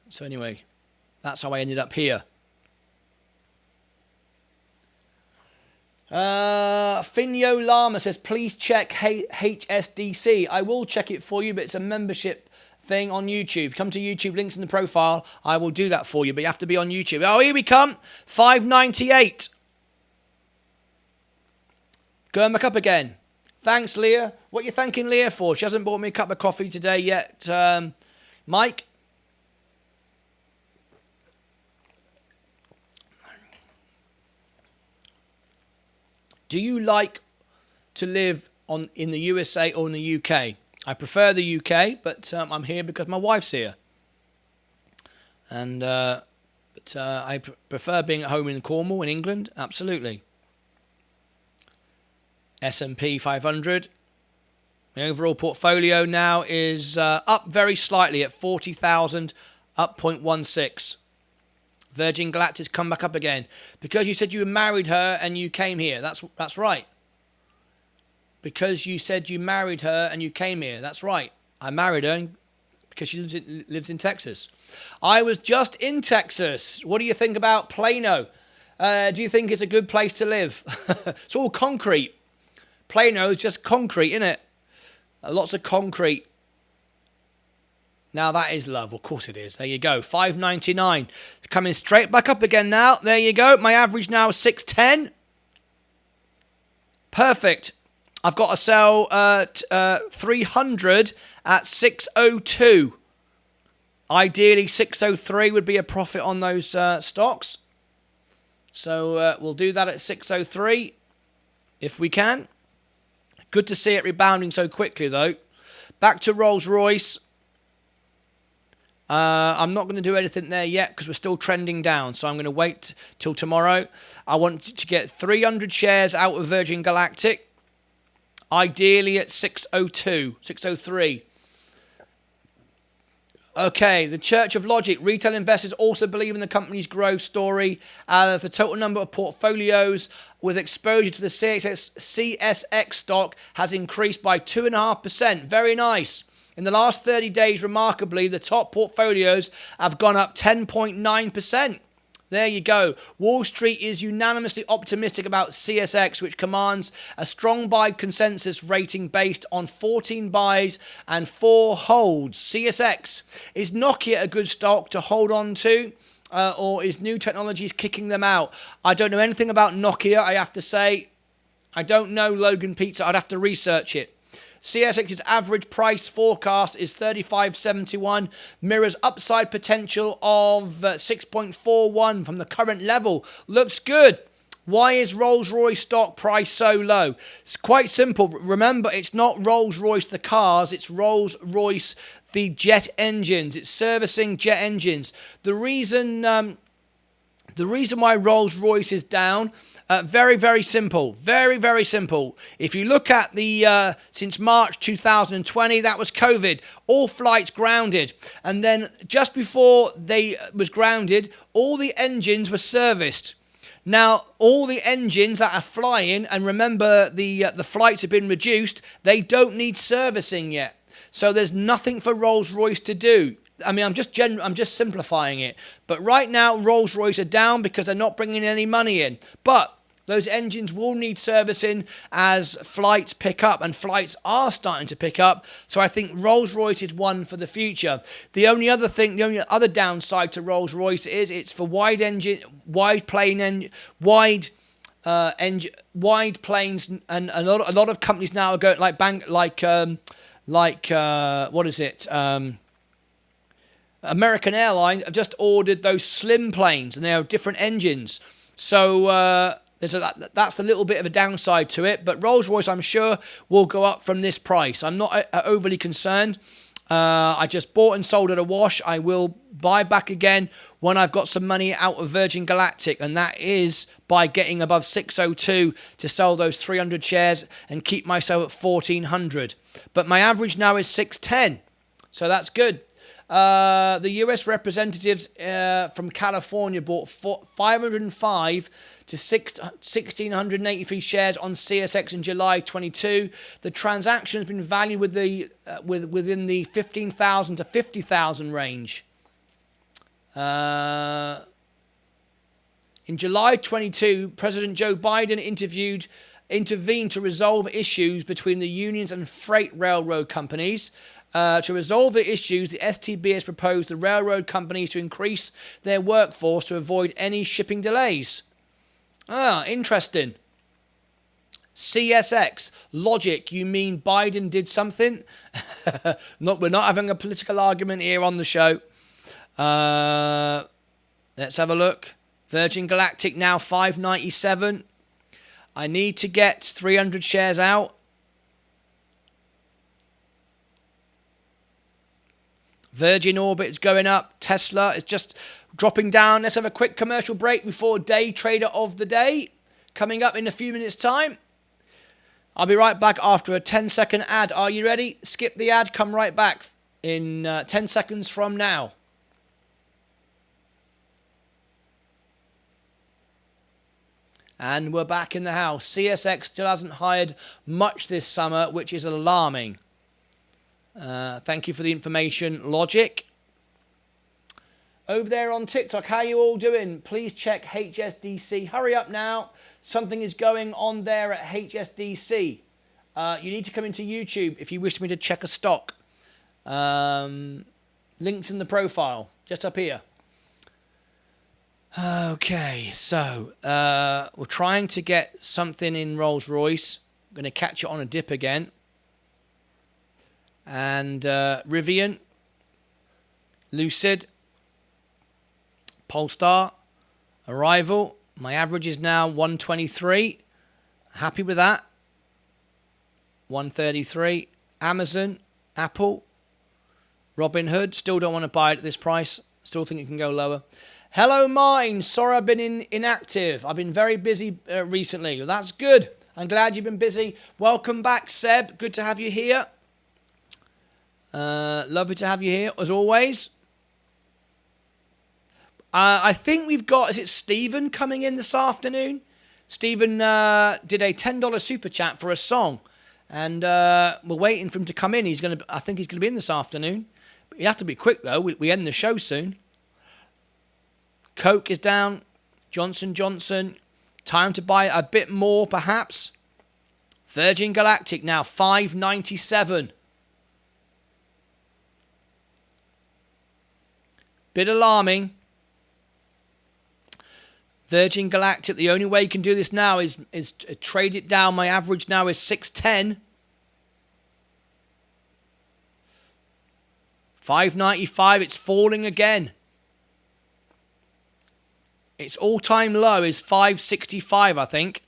So anyway, that's how I ended up here. Finyo Lama says, please check HSDC. I will check it for you, but it's a membership thing on YouTube. Come to YouTube, links in the profile. I will do that for you, but you have to be on YouTube. Oh, here we come. $5.98. Going back up again. Thanks, Leah. What are you thanking Leah for? She hasn't bought me a cup of coffee today yet. Mike? Do you like to live in the USA or in the UK? I prefer the UK, but I'm here because my wife's here. And I prefer being at home in Cornwall, in England. Absolutely. S&P 500. My overall portfolio now is up very slightly at 40,000, up 0.16. Virgin Galactic's come back up again. Because you said you married her and you came here. That's right. Because you said you married her and you came here. That's right. I married her because she lives in Texas. I was just in Texas. What do you think about Plano? Do you think it's a good place to live? It's all concrete. Plano is just concrete, isn't it? Lots of concrete. Now that is love. Of course it is. There you go. $5.99. Coming straight back up again now. There you go. My average now is 610. Perfect. I've got to sell 300 at 602. Ideally, 603 would be a profit on those stocks. So we'll do that at 603 if we can. Good to see it rebounding so quickly, though. Back to Rolls-Royce. I'm not going to do anything there yet because we're still trending down. So I'm going to wait till tomorrow. I want to get 300 shares out of Virgin Galactic. Ideally at 602, 603. Okay, the Church of Logic. Retail investors also believe in the company's growth story as the total number of portfolios with exposure to the CSX stock has increased by 2.5%. Very nice. In the last 30 days, remarkably, the top portfolios have gone up 10.9%. There you go. Wall Street is unanimously optimistic about CSX, which commands a strong buy consensus rating based on 14 buys and 4 holds. CSX. Is Nokia a good stock to hold on to? Or is new technologies kicking them out? I don't know anything about Nokia, I have to say. I don't know Logan Pizza. I'd have to research it. CSX's average price forecast is 35.71, mirrors upside potential of 6.41 from the current level. Looks good. Why is Rolls-Royce stock price so low? It's quite simple. Remember, it's not Rolls-Royce the cars, it's Rolls-Royce the jet engines. It's servicing jet engines. The reason why Rolls-Royce is down, very, very simple. Very, very simple. If you look at the, since March 2020, that was COVID. All flights grounded. And then just before they was grounded, all the engines were serviced. Now, all the engines that are flying, and remember the flights have been reduced, they don't need servicing yet. So there's nothing for Rolls-Royce to do. I mean, I'm just simplifying it. But right now, Rolls-Royce are down because they're not bringing any money in. But those engines will need servicing as flights pick up, and flights are starting to pick up. So I think Rolls-Royce is one for the future. The only other downside to Rolls-Royce is it's for wide planes, and a lot of companies now are going American Airlines have just ordered those slim planes, and they have different engines. So that's a little bit of a downside to it. But Rolls-Royce, I'm sure, will go up from this price. I'm not overly concerned. I just bought and sold at a wash. I will buy back again when I've got some money out of Virgin Galactic, and that is by getting above 602 to sell those 300 shares and keep myself at 1400. But my average now is 610, so that's good. The US representatives from California bought 505 to 1,683 shares on CSX in July 22. The transaction has been valued within the 15,000 to 50,000 range. In July 22, President Joe Biden intervened to resolve issues between the unions and freight railroad companies. To resolve the issues, the STB has proposed the railroad companies to increase their workforce to avoid any shipping delays. Interesting. CSX. Logic. You mean Biden did something? We're not having a political argument here on the show. Let's have a look. Virgin Galactic now 597. I need to get 300 shares out. Virgin Orbit's going up. Tesla is just dropping down. Let's have a quick commercial break before Day Trader of the Day. Coming up in a few minutes' time. I'll be right back after a 10-second ad. Are you ready? Skip the ad. Come right back in 10 seconds from now. And we're back in the house. CSX still hasn't hired much this summer, which is alarming. Thank you for the information, Logic. Over there on TikTok, how are you all doing? Please check HSDC. Hurry up now. Something is going on there at HSDC. You need to come into YouTube if you wish me to check a stock. Links in the profile, just up here. Okay, so we're trying to get something in Rolls-Royce. I'm going to catch it on a dip again. And Rivian, Lucid, Polestar, Arrival. My average is now 123. Happy with that. 133. Amazon, Apple, Robinhood. Still don't want to buy it at this price. Still think it can go lower. Hello, Martyn. Sorry I've been inactive. I've been very busy recently. Well, that's good. I'm glad you've been busy. Welcome back, Seb. Good to have you here. Lovely to have you here, as always. I think we've got, is it Stephen coming in this afternoon? Stephen did a $10 super chat for a song. And we're waiting for him to come in. I think he's going to be in this afternoon. But you have to be quick, though. We end the show soon. Coke is down. Johnson Johnson. Time to buy a bit more, perhaps. Virgin Galactic now $5.97. Bit alarming. Virgin Galactic, the only way you can do this now is trade it down. My average now is 610. $5.95, it's falling again. Its all-time low is $5.65, I think.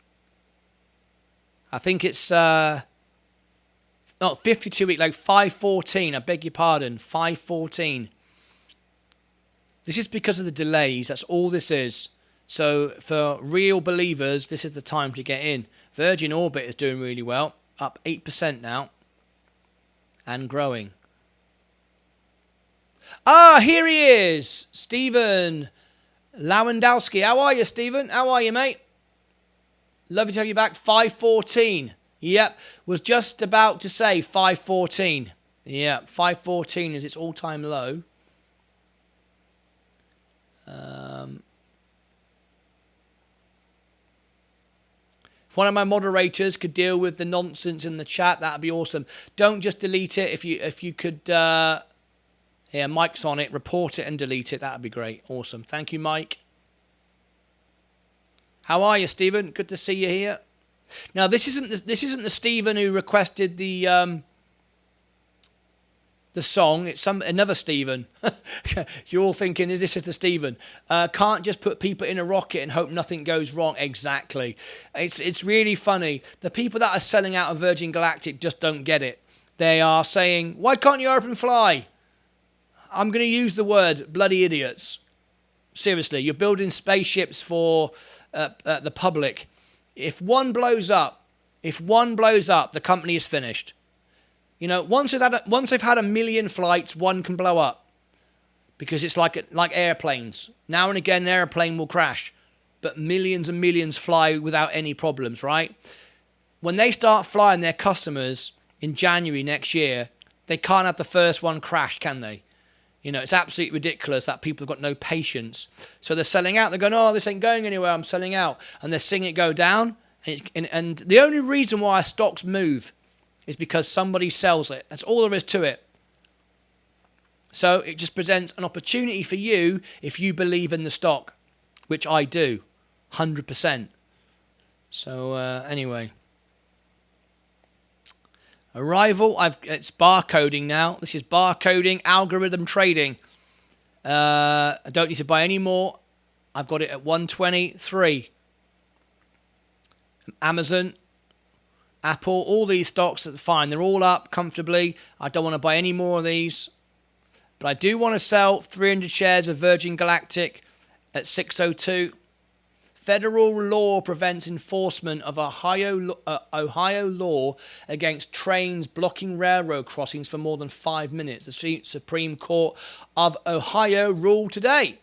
I think it's not 52 week, like $5.14. I beg your pardon, $5.14. This is because of the delays. That's all this is. So for real believers, this is the time to get in. Virgin Orbit is doing really well. Up 8% now. And growing. Here he is. Stephen Lewandowski. How are you, Stephen? How are you, mate? Lovely to have you back. $5.14. Yep. Was just about to say $5.14. Yeah, 514 is its all-time low. If one of my moderators could deal with the nonsense in the chat, that'd be awesome. Don't just delete it. If you could, yeah, Mike's on it. Report it and delete it. That'd be great. Awesome. Thank you, Mike. How are you, Stephen? Good to see you here. Now, this isn't the Stephen who requested the song. It's another Stephen. You're all thinking, is this just a Stephen? Can't just put people in a rocket and hope nothing goes wrong. Exactly. It's really funny. The people that are selling out of Virgin Galactic just don't get it. They are saying, why can't you open fly? I'm going to use the word bloody idiots. Seriously, you're building spaceships for the public. If one blows up, the company is finished. You know, once they've had 1 million flights, one can blow up, because it's like airplanes. Now and again, an airplane will crash, but millions and millions fly without any problems, right? When they start flying their customers in January next year, they can't have the first one crash, can they? You know, it's absolutely ridiculous that people have got no patience. So they're selling out. They're going, oh, this ain't going anywhere. I'm selling out. And they're seeing it go down. And the only reason why stocks move is because somebody sells it. That's all there is to it. So it just presents an opportunity for you if you believe in the stock, which I do, 100%. So anyway. Arrival, it's barcoding now. This is barcoding, algorithm trading. I don't need to buy any more. I've got it at 123. Amazon, Apple, all these stocks are fine. They're all up comfortably. I don't want to buy any more of these. But I do want to sell 300 shares of Virgin Galactic at 602. Federal law prevents enforcement of Ohio law against trains blocking railroad crossings for more than 5 minutes. The Supreme Court of Ohio ruled today.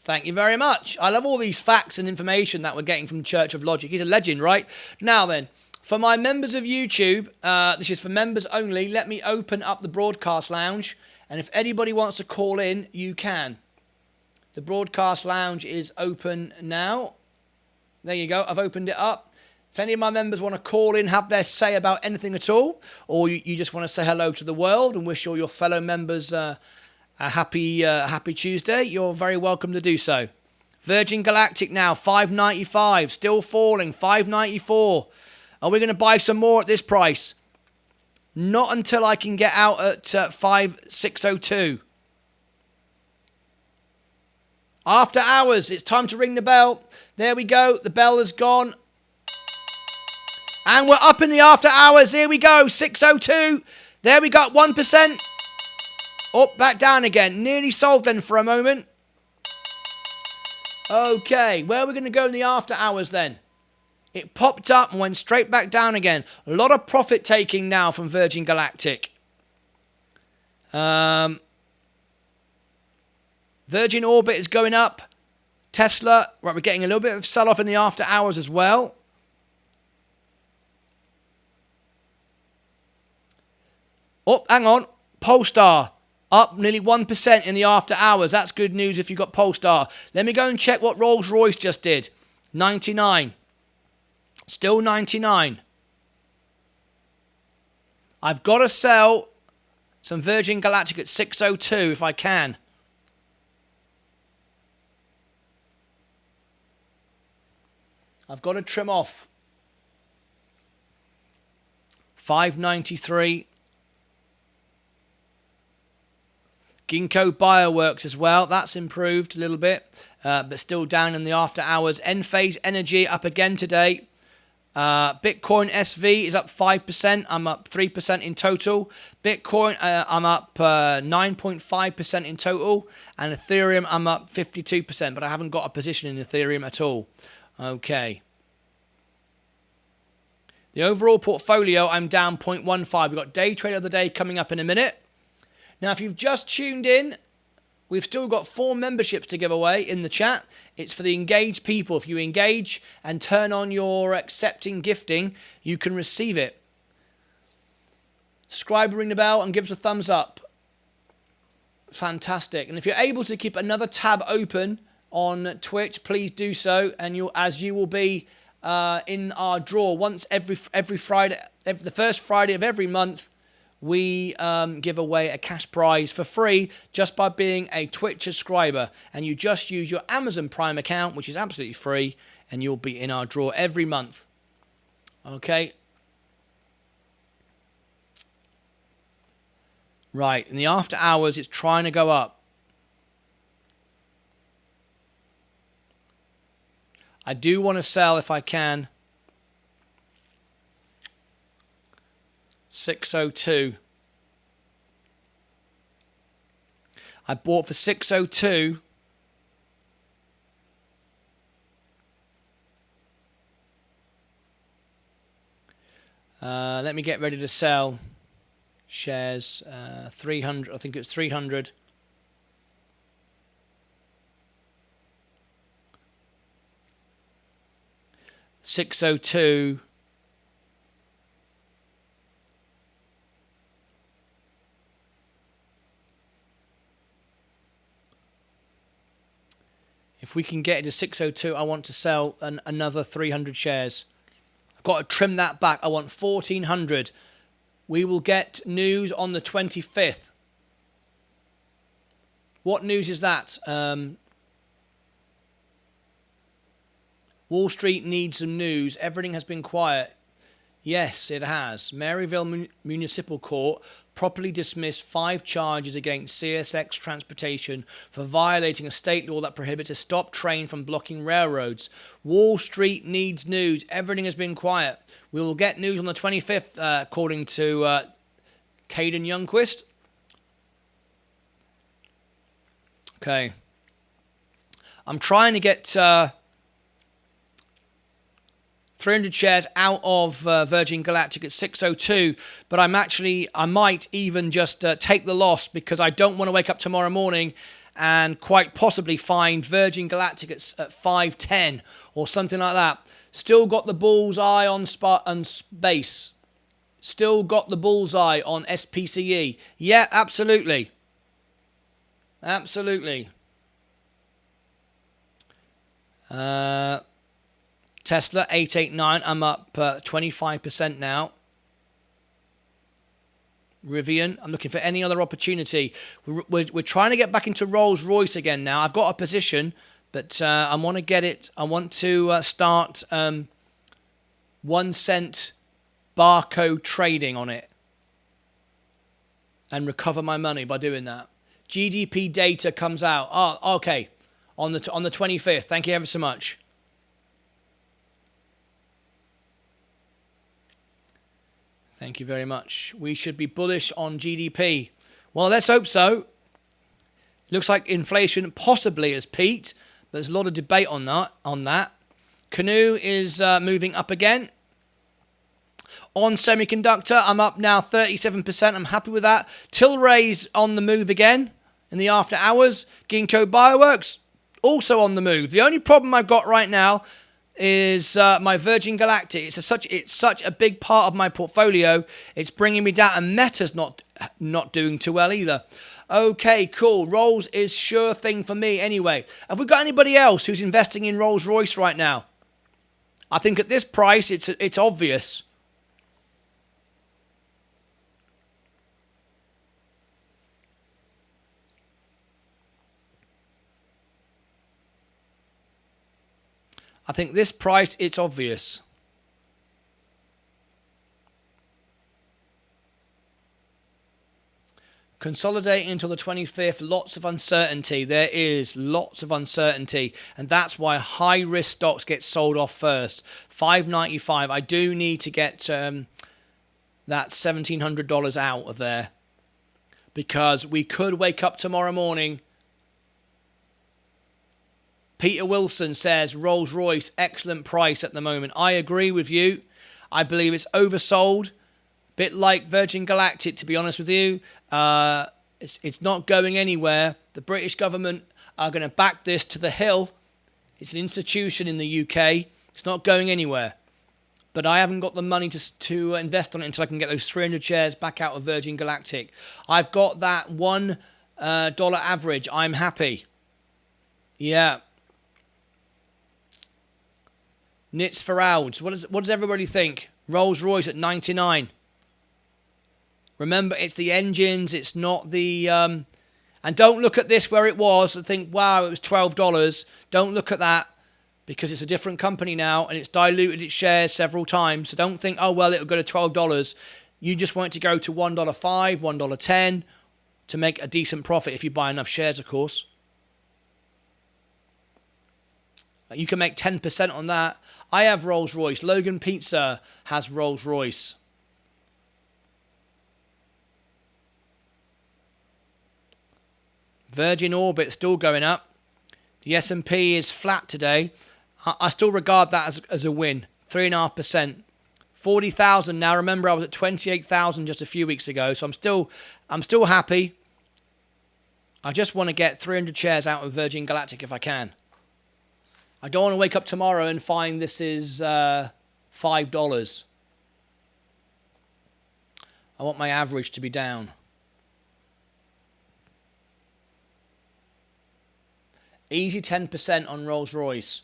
Thank you very much. I love all these facts and information that we're getting from Church of Logic. He's a legend, right? Now then, for my members of YouTube, this is for members only, let me open up the broadcast lounge. And if anybody wants to call in, you can. The broadcast lounge is open now. There you go. I've opened it up. If any of my members want to call in, have their say about anything at all, or you just want to say hello to the world and wish all your fellow members a happy Tuesday, you're very welcome to do so. Virgin Galactic now, 595. Still falling, 594. Are we going to buy some more at this price? Not until I can get out at 5602. After hours, it's time to ring the bell. There we go. The bell has gone. And we're up in the after hours. Here we go. 602. There we got 1%. Up, back down again. Nearly sold then for a moment. Okay, where are we going to go in the after hours then? It popped up and went straight back down again. A lot of profit taking now from Virgin Galactic. Virgin Orbit is going up. Tesla, right, we're getting a little bit of sell-off in the after hours as well. Oh, hang on. Polestar, up nearly 1% in the after hours. That's good news if you've got Polestar. Let me go and check what Rolls-Royce just did. 99. Still 99. I've got to sell some Virgin Galactic at 602 if I can. I've got to trim off. 593. Ginkgo Bioworks as well. That's improved a little bit, but still down in the after hours. Enphase Energy up again today. Bitcoin SV is up 5%. I'm up 3% in total. Bitcoin, I'm up 9.5% in total. And Ethereum, I'm up 52%. But I haven't got a position in Ethereum at all. Okay. The overall portfolio, I'm down 0.15. We've got Day Trade of the Day coming up in a minute. Now, if you've just tuned in, we've still got 4 memberships to give away in the chat. It's for the engaged people. If you engage and turn on your accepting gifting, you can receive it. Subscribe, ring the bell, and give us a thumbs up. Fantastic. And if you're able to keep another tab open on Twitch, please do so. And you will be in our draw once every Friday, the first Friday of every month. We give away a cash prize for free just by being a Twitch subscriber. And you just use your Amazon Prime account, which is absolutely free, and you'll be in our draw every month. Okay. Right, in the after hours, it's trying to go up. I do want to sell if I can. 602. I bought for 602. Let me get ready to sell. Shares 300. I think it was 300. $602. If we can get it to 602, I want to sell another 300 shares. I've got to trim that back. I want 1,400. We will get news on the 25th. What news is that? Wall Street needs some news. Everything has been quiet. Yes, it has. Maryville Municipal Court properly dismissed 5 charges against CSX Transportation for violating a state law that prohibits a stop train from blocking railroads. Wall Street needs news. Everything has been quiet. We will get news on the 25th, according to Caden Youngquist. Okay. I'm trying to get 300 shares out of Virgin Galactic at 602, but I might even just take the loss because I don't want to wake up tomorrow morning and quite possibly find Virgin Galactic at 510 or something like that. Still got the bullseye on space. Still got the bullseye on SPCE. Yeah, absolutely. Absolutely. Tesla 889. I'm up 25% now. Rivian. I'm looking for any other opportunity. We're trying to get back into Rolls Royce again now. I've got a position, but I want to get it. I want to start 1 cent barcode trading on it and recover my money by doing that. GDP data comes out. Oh, okay. On the 25th. Thank you ever so much. Thank you very much. We should be bullish on GDP. Well, let's hope so. Looks like inflation possibly has peaked, but there's a lot of debate on that. Canoe is moving up again. On semiconductor, I'm up now 37%. I'm happy with that. Tilray's on the move again in the after hours. Ginkgo Bioworks also on the move. The only problem I've got right now is my Virgin Galactic. It's such a big part of my portfolio. It's bringing me down, and Meta's not doing too well either. Okay, cool. Rolls is sure thing for me anyway. Have we got anybody else who's investing in Rolls Royce right now? I think at this price, it's obvious. I think this price, it's obvious. Consolidating until the 25th, lots of uncertainty. There is lots of uncertainty, and that's why high-risk stocks get sold off first. $5.95. I do need to get that $1,700 out of there because we could wake up tomorrow morning. Peter Wilson says Rolls-Royce, excellent price at the moment. I agree with you. I believe it's oversold. Bit like Virgin Galactic, to be honest with you. It's not going anywhere. The British government are going to back this to the hill. It's an institution in the UK. It's not going anywhere. but I haven't got the money to invest on it until I can get those 300 shares back out of Virgin Galactic. I've got that $1 average. I'm happy. Yeah. Nits for Ouds. What does everybody think? Rolls Royce at 99. Remember, it's the engines. It's not the... and don't look at this where it was and think, wow, it was $12. Don't look at that, because it's a different company now and it's diluted its shares several times. So don't think, oh, well, it'll go to $12. You just want it to go to $1.05, $1.10 to make a decent profit if you buy enough shares, of course. You can make 10% on that. I have Rolls Royce. Logan Pizza has Rolls Royce. Virgin Orbit still going up. The S&P is flat today. I still regard that as a win. 3.5%. 40,000 now. Remember, I was at 28,000 just a few weeks ago, so I'm still happy. I just want to get 300 shares out of Virgin Galactic if I can. I don't want to wake up tomorrow and find this is $5. I want my average to be down. Easy 10% on Rolls Royce.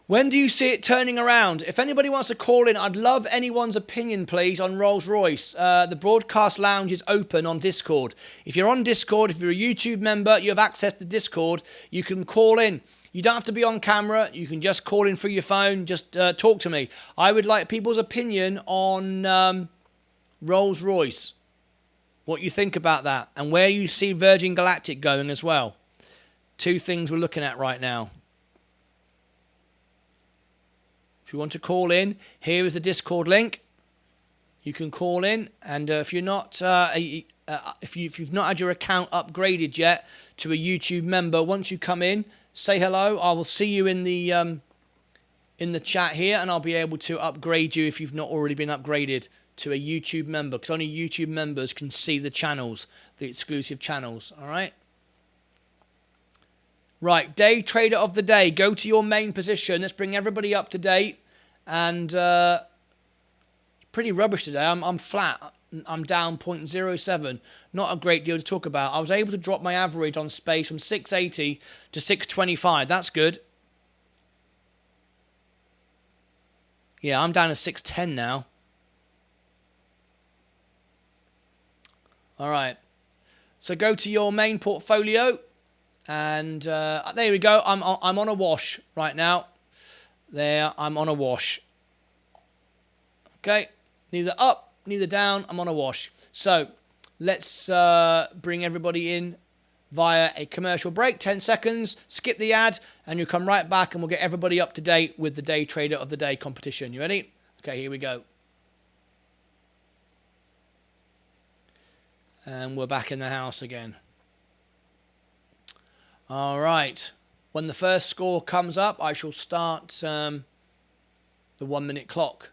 When do you see it turning around? If anybody wants to call in, I'd love anyone's opinion, please, on Rolls Royce. The broadcast lounge is open on Discord. If you're on Discord, if you're a YouTube member, you have access to Discord, you can call in. You don't have to be on camera. You can just call in through your phone. Just talk to me. I would like people's opinion on Rolls Royce. What you think about that, and where you see Virgin Galactic going as well. Two things we're looking at right now. If you want to call in, here is the Discord link. You can call in, and if you're not, if you've not had your account upgraded yet to a YouTube member, once you come in, say hello. I will see you in the chat here, and I'll be able to upgrade you if you've not already been upgraded to a YouTube member, because only YouTube members can see the channels, the exclusive channels. All right. Right, day trader of the day. Go to your main position. Let's bring everybody up to date. And pretty rubbish today. I'm flat. I'm down 0.07. Not a great deal to talk about. I was able to drop my average on space from 680 to 625. That's good. Yeah, I'm down to 610 now. All right. So go to your main portfolio. And there we go. I'm on a wash right now. There, I'm on a wash. Okay, neither up, neither down. I'm on a wash. So let's bring everybody in via a commercial break. 10 seconds. Skip the ad, and you'll come right back, and we'll get everybody up to date with the Day Trader of the Day competition. You ready? Okay, here we go. And we're back in the house again. All right. When the first score comes up, I shall start the 1 minute clock.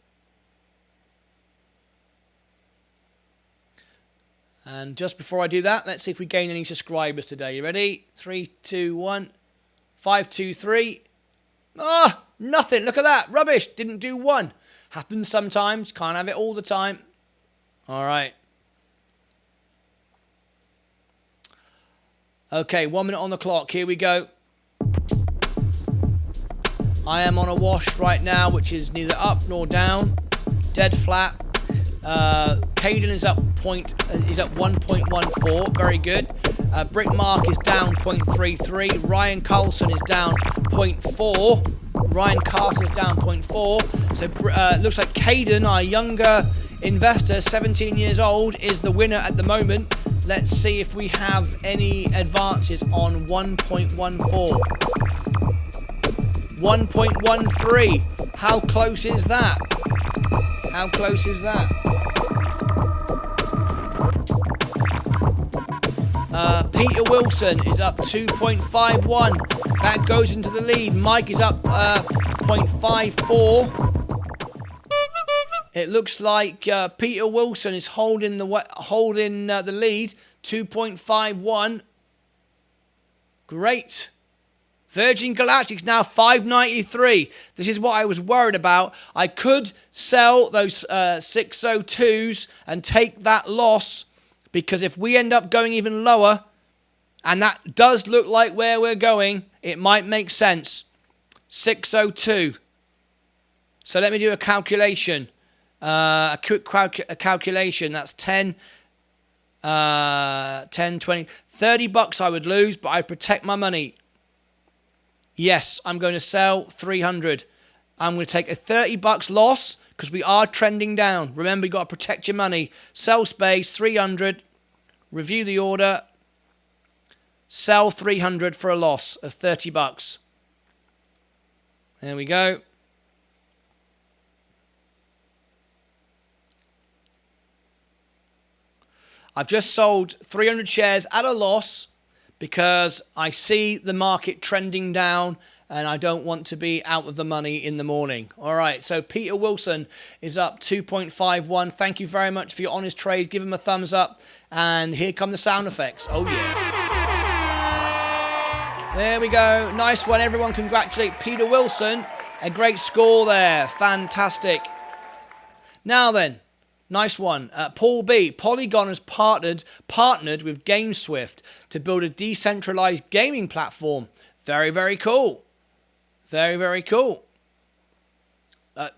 And just before I do that, let's see if we gain any subscribers today. You ready? 3, 2, 1. 5, 2, 3. Ah, nothing. Look at that. Rubbish. Didn't do one. Happens sometimes. Can't have it all the time. All right. Okay, 1 minute on the clock. Here we go. I am on a wash right now, which is neither up nor down. Dead flat. Caden is up 1.14. Very good. Brickmark is down 0.33. Ryan Carlson is down 0.4. Ryan Carson is down 0.4. So looks like Caden, our younger investor, 17 years old, is the winner at the moment. Let's see if we have any advances on 1.14. 1.13. How close is that? How close is that? Peter Wilson is up 2.51. That goes into the lead. Mike is up 0.54. It looks like Peter Wilson is holding the lead, 2.51. Great. Virgin Galactic's now $5.93. This is what I was worried about. I could sell those 602s and take that loss, because if we end up going even lower, and that does look like where we're going, it might make sense. 602. So let me do a calculation. A quick calculation. That's 10, 20, 30 bucks I would lose, but I protect my money. Yes, I'm going to sell 300. I'm going to take a 30 bucks loss because we are trending down. Remember, you've got to protect your money. Sell space, 300. Review the order. Sell 300 for a loss of 30 bucks. There we go. I've just sold 300 shares at a loss because I see the market trending down and I don't want to be out of the money in the morning. All right, so Peter Wilson is up 2.51. Thank you very much for your honest trade. Give him a thumbs up. And here come the sound effects. Oh, yeah. There we go. Nice one. Everyone congratulate Peter Wilson. A great score there. Fantastic. Now then. Nice one. Paul B. Polygon has partnered with GameSwift to build a decentralized gaming platform. Very, very cool. Very, very cool.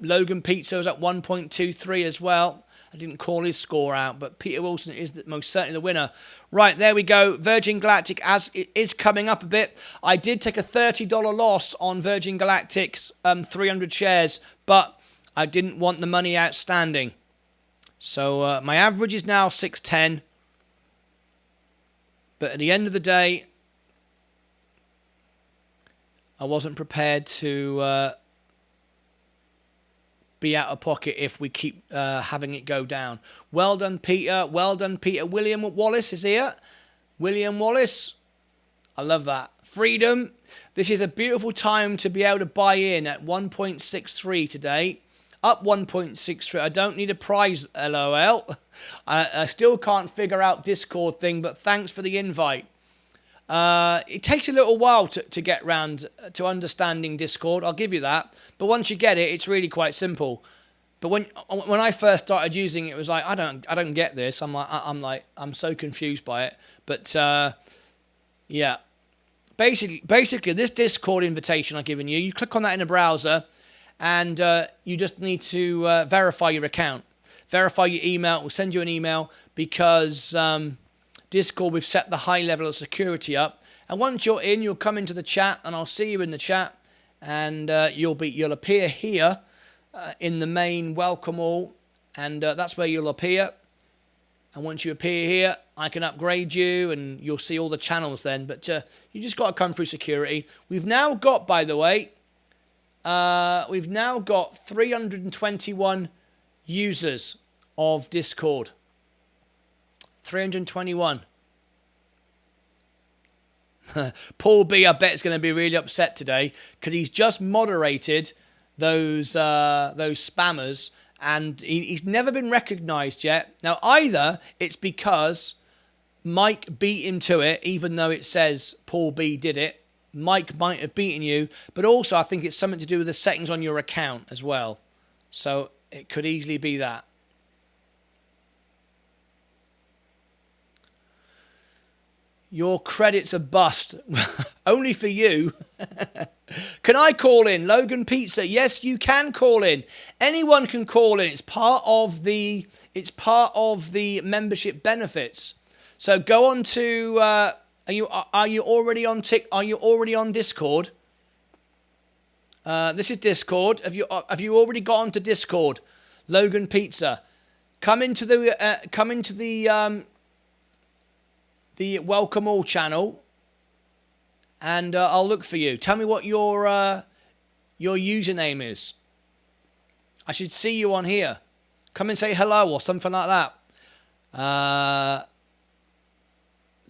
Logan Pizza was at 1.23 as well. I didn't call his score out, but Peter Wilson is most certainly the winner. Right, there we go. Virgin Galactic, as it is coming up a bit. I did take a $30 loss on Virgin Galactic's 300 shares, but I didn't want the money outstanding. So my average is now 610. But at the end of the day, I wasn't prepared to be out of pocket if we keep having it go down. Well done, Peter. Well done, Peter. William Wallace is here. William Wallace. I love that. Freedom. This is a beautiful time to be able to buy in at 1.63 today. Up 1.63. I don't need a prize, LOL. I still can't figure out Discord thing, but thanks for the invite. It takes a little while to get round to understanding Discord. I'll give you that. But once you get it, it's really quite simple. But when I first started using it, it was like I don't get this. I'm so confused by it. But yeah, basically this Discord invitation I've given you, you click on that in a browser. And you just need to verify your account. Verify your email. We'll send you an email because Discord, we've set the high level of security up. And once you're in, you'll come into the chat and I'll see you in the chat. And you'll appear here in the main welcome all. And that's where you'll appear. And once you appear here, I can upgrade you and you'll see all the channels then. But you just got to come through security. We've now got, by the way, we've now got 321 users of Discord. 321. Paul B, I bet is going to be really upset today because he's just moderated those spammers and he's never been recognised yet. Now, either it's because Mike beat him to it, even though it says Paul B did it. Mike might have beaten you, but also I think it's something to do with the settings on your account as well. So it could easily be that. Your credits are bust. Only for you. Can I call in? Logan Pizza. Yes, you can call in. Anyone can call in. It's part of the membership benefits. So go on to Are you already on Discord? This is Discord. Have you already got onto Discord? Logan Pizza. Come into the Welcome All channel, and I'll look for you. Tell me what your username is. I should see you on here. Come and say hello or something like that.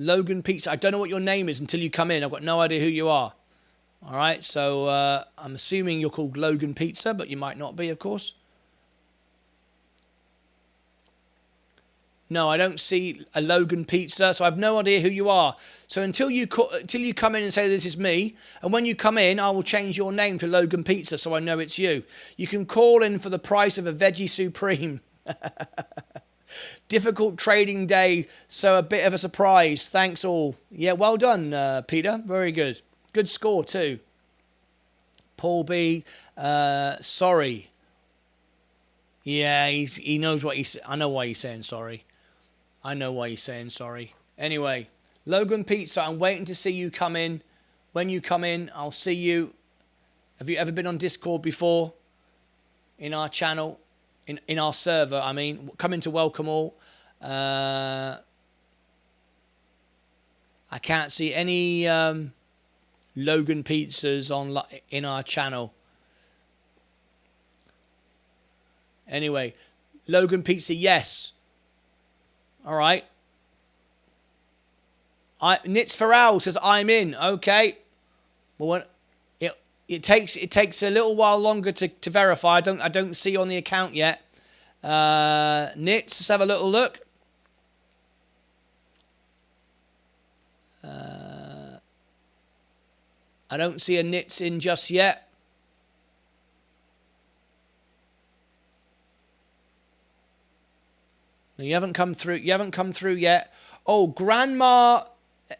Logan Pizza. I don't know what your name is until you come in. I've got no idea who you are. All right, so I'm assuming you're called Logan Pizza, but you might not be, of course. No, I don't see a Logan Pizza, so I have no idea who you are. So until you come in and say this is me, and when you come in, I will change your name to Logan Pizza so I know it's you. You can call in for the price of a Veggie Supreme. Difficult trading day, so a bit of a surprise. Thanks all. Yeah, well done, Peter. Very good. Good score too. Paul B. Sorry. Yeah, he knows what he's... I know why he's saying sorry. I know why he's saying sorry. Anyway, Logan Pizza, I'm waiting to see you come in. When you come in, I'll see you. Have you ever been on Discord before? In our channel? In our server, I mean. Come in to welcome all. I can't see any Logan Pizzas in our channel. Anyway, Logan Pizza, yes. All right. Nitz Farrell says I'm in. Okay. Well, it takes a little while longer to verify. I don't see on the account yet. Nitz, let's have a little look. I don't see a Nitz in just yet. No, you haven't come through. You haven't come through yet. Oh, Grandma.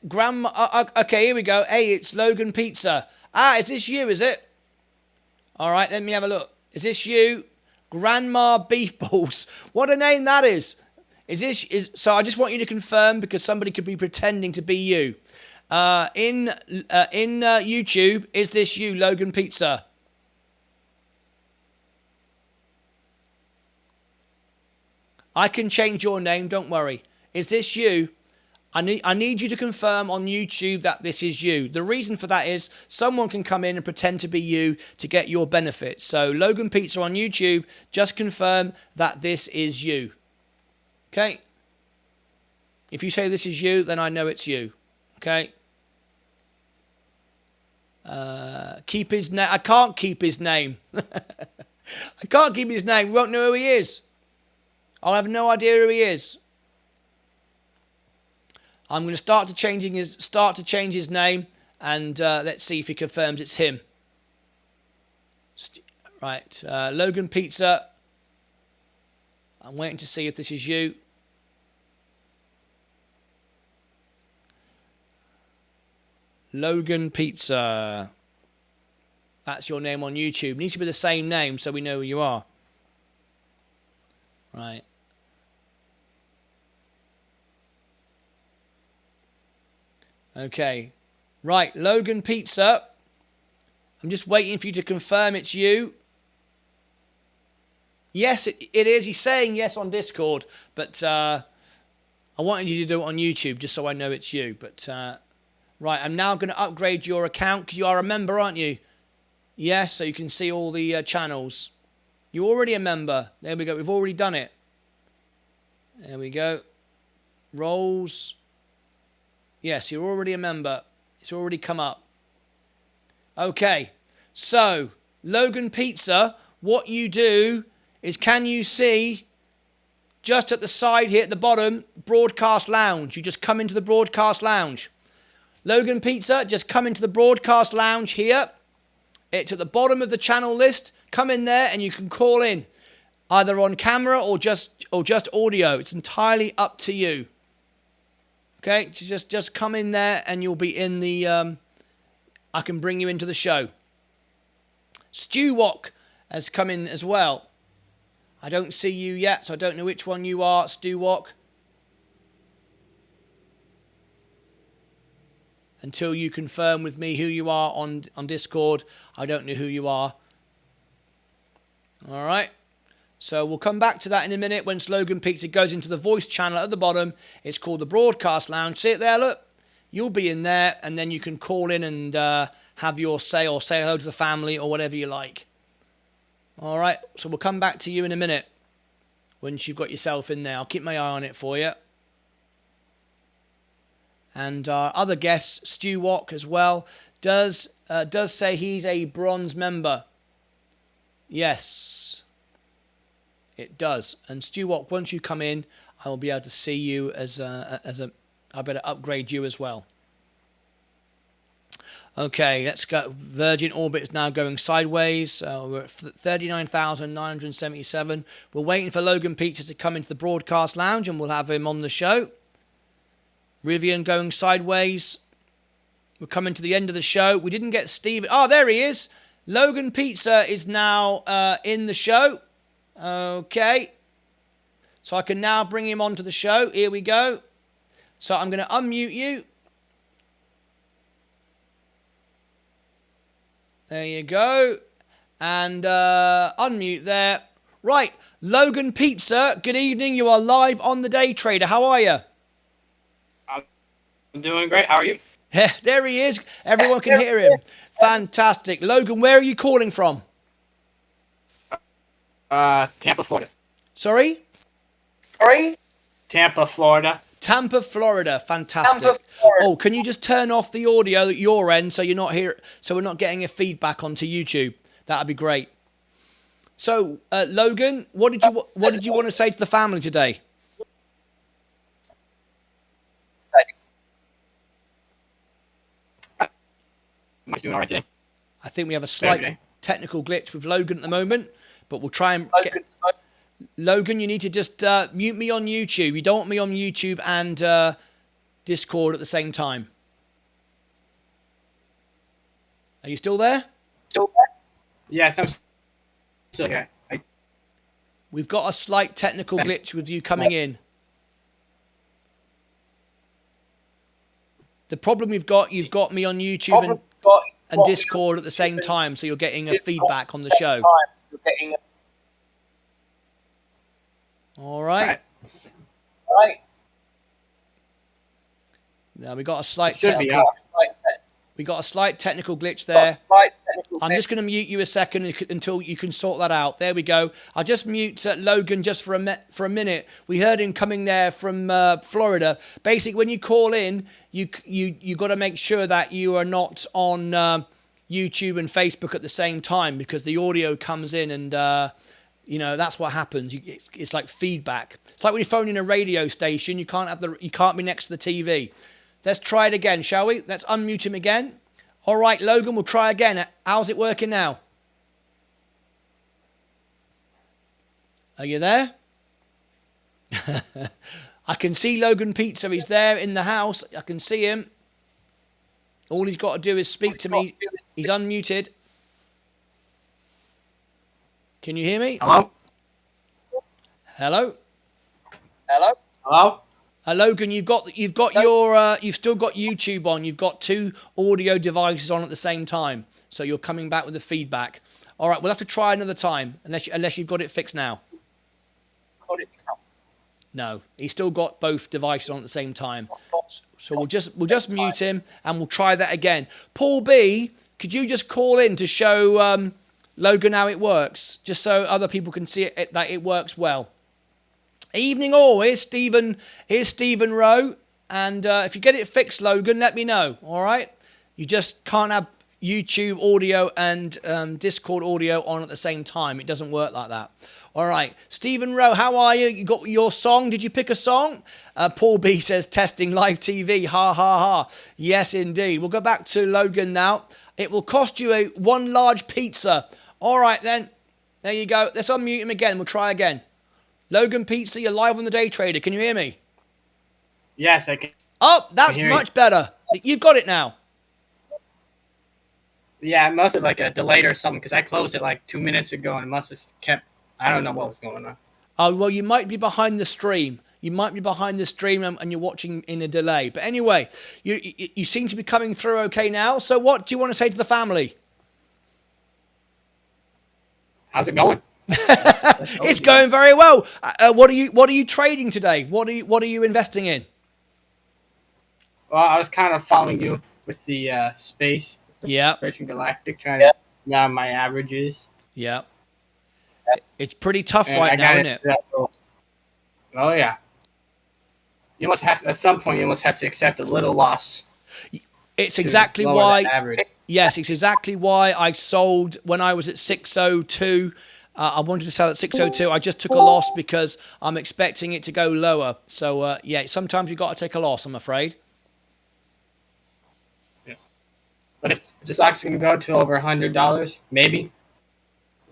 Okay, here we go. Hey, it's Logan Pizza. Ah, is this you? Is it? All right, let me have a look. Is this you, Grandma Beef Balls? What a name that is. So I just want you to confirm because somebody could be pretending to be you. In YouTube, is this you, Logan Pizza? I can change your name, don't worry. Is this you? I need you to confirm on YouTube that this is you. The reason for that is someone can come in and pretend to be you to get your benefits. So Logan Pizza on YouTube, just confirm that this is you. Okay? If you say this is you, then I know it's you. Okay? Keep his name. I can't keep his name. I can't keep his name. We won't know who he is. I'll have no idea who he is. I'm going to start to change his name, and let's see if he confirms it's him. Right, Logan Pizza. I'm waiting to see if this is you. Logan Pizza. That's your name on YouTube. It needs to be the same name so we know who you are. Right. Okay. Right, Logan Pizza. I'm just waiting for you to confirm it's you. Yes, it is. He's saying yes on Discord, but I wanted you to do it on YouTube just so I know it's you. But right, I'm now going to upgrade your account because you are a member, aren't you? Yes, so you can see all the channels. You're already a member. There we go. We've already done it. There we go. Roles. Yes, you're already a member. It's already come up. Okay. So, Logan Pizza, what you do is, can you see just at the side here at the bottom, Broadcast Lounge? You just come into the Broadcast Lounge. Logan Pizza, just come into the Broadcast Lounge here. It's at the bottom of the channel list. Come in there and you can call in either on camera or just audio. It's entirely up to you. Okay, just come in there and you'll be in the I can bring you into the show. Stu Wok has come in as well. I don't see you yet, so I don't know which one you are, Stu Wok. Until you confirm with me who you are on Discord, I don't know who you are. All right. So we'll come back to that in a minute when Logan Pizza goes into the voice channel at the bottom. It's called the Broadcast Lounge. See it there, look? You'll be in there, and then you can call in and have your say or say hello to the family or whatever you like. All right. So we'll come back to you in a minute once you've got yourself in there. I'll keep my eye on it for you. And our other guest, Stu Wok, as well, does say he's a bronze member. Yes, it does. And Stu Wok, once you come in, I will be able to see you I better upgrade you as well. Okay, let's go. Virgin Orbit is now going sideways. We're at 39,977. We're waiting for Logan Pizza to come into the broadcast lounge and we'll have him on the show. Rivian going sideways. We're coming to the end of the show. We didn't get Steven. Oh, there he is. Logan Pizza is now in the show. Okay. So I can now bring him onto the show. Here we go. So I'm going to unmute you. There you go. And unmute there. Right. Logan Pizza, good evening. You are live on the Day Trader. How are you? I'm doing great. How are you? There he is. Everyone can hear him. Fantastic. Logan, where are you calling from? Tampa, Florida. Sorry? Tampa, Florida. Tampa, Florida. Fantastic. Oh, can you just turn off the audio at your end so you're not here, so we're not getting a feedback onto YouTube? That'd be great. So, Logan, what did you want to say to the family today? Am I doing all right today? I think we have a slight technical glitch with Logan at the moment, but we'll try and get... Logan, you need to just mute me on YouTube. You don't want me on YouTube and Discord at the same time. Are you still there? Yes, I'm still here. We've got a slight technical glitch with you coming in. The problem you've got me on YouTube and Discord at the same time, so you're getting a feedback on the show. All right. Now we got a slight technical glitch there. I'm just going to mute you a second until you can sort that out. There we go. I'll just mute Logan just for a minute. We heard him coming there from Florida. Basically, when you call in, you got to make sure that you are not on YouTube and Facebook at the same time because the audio comes in and you know that's what happens. It's like feedback. It's like when you phone in a radio station. You can't be next to the TV. Let's try it again, shall we? Let's unmute him again. All right, Logan, we'll try again. How's it working now? Are you there? I can see Logan Pizza. He's there in the house. I can see him. All he's got to do is speak to me. He's unmuted. Can you hear me? Hello? Hello? Hello? Logan, you've still got YouTube on. You've got two audio devices on at the same time, so you're coming back with the feedback. All right, we'll have to try another time, unless you've got it fixed now. No, he's still got both devices on at the same time. So we'll just mute him and we'll try that again. Paul B, could you just call in to show Logan how it works, just so other people can see that it works well? Evening all, here's Stephen Rowe, and if you get it fixed, Logan, let me know, all right? You just can't have YouTube audio and Discord audio on at the same time. It doesn't work like that. All right, Stephen Rowe, how are you? You got your song? Did you pick a song? Paul B says, testing live TV, ha, ha, ha. Yes, indeed. We'll go back to Logan now. It will cost you one large pizza. All right, then. There you go. Let's unmute him again. We'll try again. Logan Pizza, you're live on the Day Trader. Can you hear me? Yes, I can. Oh, that's much better. You've got it now. Yeah, it must have like a delayed or something because I closed it like 2 minutes ago and it must have kept. I don't know what was going on. Oh, well, you might be behind the stream. You might be behind the stream and you're watching in a delay. But anyway, you seem to be coming through okay now. So what do you want to say to the family? How's it going? It's going very well. What are you trading today? What are you investing in? Well, I was kind of following you with the space. Yeah. Virgin Galactic, trying to get my averages. Yeah. It's pretty tough right now, isn't it? Oh yeah. You must have at some point. You must have to accept a little loss. It's exactly why. Yes, it's exactly why I sold when I was at 602. I wanted to sell at 602. I just took a loss because I'm expecting it to go lower. So, yeah, sometimes you've got to take a loss, I'm afraid. Yes. But if the stock's going to go to over $100, maybe,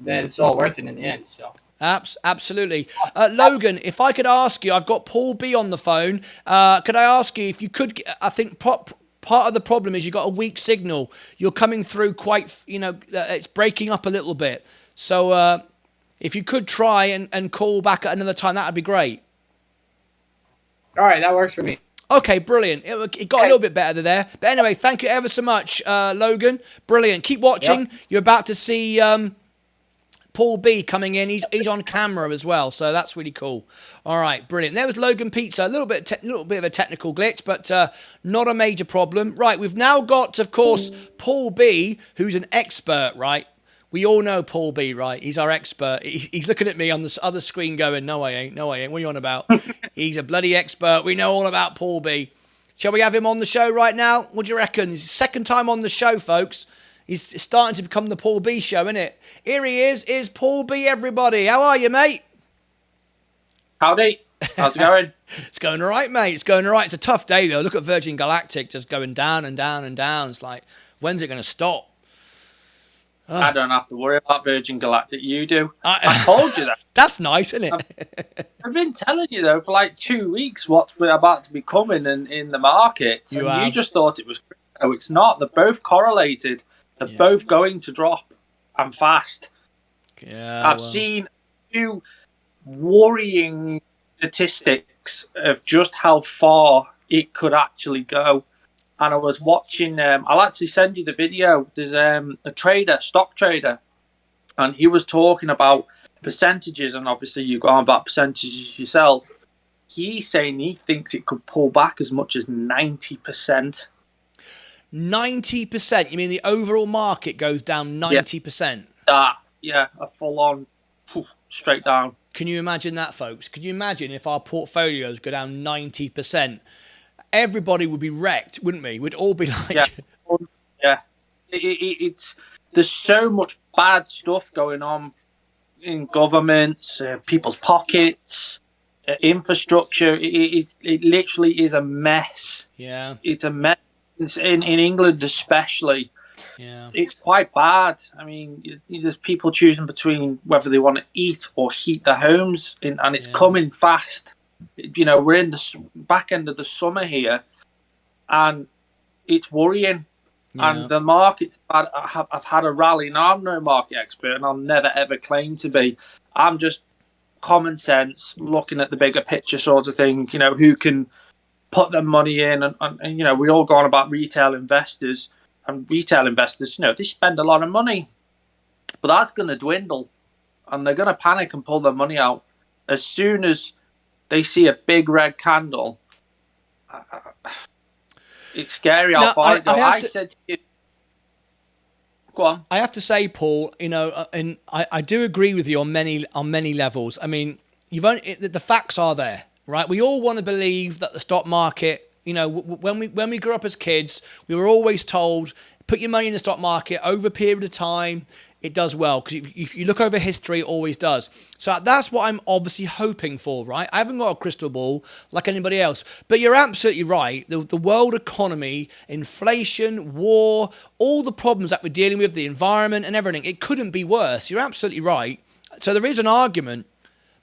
then it's all worth it in the end. So. Absolutely. Logan, if I could ask you, I've got Paul B on the phone. Could I ask you if you could, I think part of the problem is you've got a weak signal. You're coming through quite, it's breaking up a little bit. So if you could try and call back at another time, that would be great. All right, that works for me. Okay, brilliant. It got a little bit better there. But anyway, thank you ever so much, Logan. Brilliant. Keep watching. Yep. You're about to see Paul B coming in. He's on camera as well, so that's really cool. All right, brilliant. There was Logan Pizza. A little bit of a technical glitch, but not a major problem. Right, we've now got, of course, Paul B, who's an expert, right? We all know Paul B, right? He's our expert. He's looking at me on the other screen going, no, I ain't. What are you on about? He's a bloody expert. We know all about Paul B. Shall we have him on the show right now? What do you reckon? It's his second time on the show, folks. He's starting to become the Paul B show, isn't it? Here he is Paul B, everybody. How are you, mate? Howdy. How's it going? It's going all right, mate. It's going all right. It's a tough day, though. Look at Virgin Galactic just going down and down and down. It's like, when's it going to stop? I don't have to worry about Virgin Galactic. You do. I told you that. That's nice, isn't it? I've been telling you, though, for like 2 weeks what's about to be coming in the market. You just thought it was crypto. It's not. They're both correlated. They're both going to drop and fast. Yeah, I've seen two worrying statistics of just how far it could actually go. And I was watching, I'll actually send you the video. There's a stock trader, and he was talking about percentages, and obviously you go on about percentages yourself. He's saying he thinks it could pull back as much as 90%. 90%? You mean the overall market goes down 90%? Yeah, a full-on straight down. Can you imagine that, folks? Could you imagine if our portfolios go down 90%? Everybody would be wrecked, wouldn't we? We'd all be like... Yeah. There's so much bad stuff going on in governments, people's pockets, infrastructure. It literally is a mess. Yeah. It's a mess. In England especially. Yeah. It's quite bad. I mean, there's people choosing between whether they want to eat or heat their homes, and it's coming fast. We're in the back end of the summer here, and it's worrying. Yeah. And the market's bad. I've had a rally. Now, I'm no market expert, and I'll never, ever claim to be. I'm just common sense, looking at the bigger picture sort of thing, who can put their money in. And we all go on about retail investors. And retail investors, they spend a lot of money. But that's going to dwindle. And they're going to panic and pull their money out as soon as they see a big red candle. It's scary how far it goes. I said to you, go on. I have to say, Paul, and I do agree with you on many levels. I mean, the facts are there, right? We all want to believe that the stock market, when we grew up as kids, we were always told, put your money in the stock market over a period of time. It does well, because if you look over history, it always does. So that's what I'm obviously hoping for, right? I haven't got a crystal ball like anybody else. But you're absolutely right. The world economy, inflation, war, all the problems that we're dealing with, the environment and everything, it couldn't be worse. You're absolutely right. So there is an argument.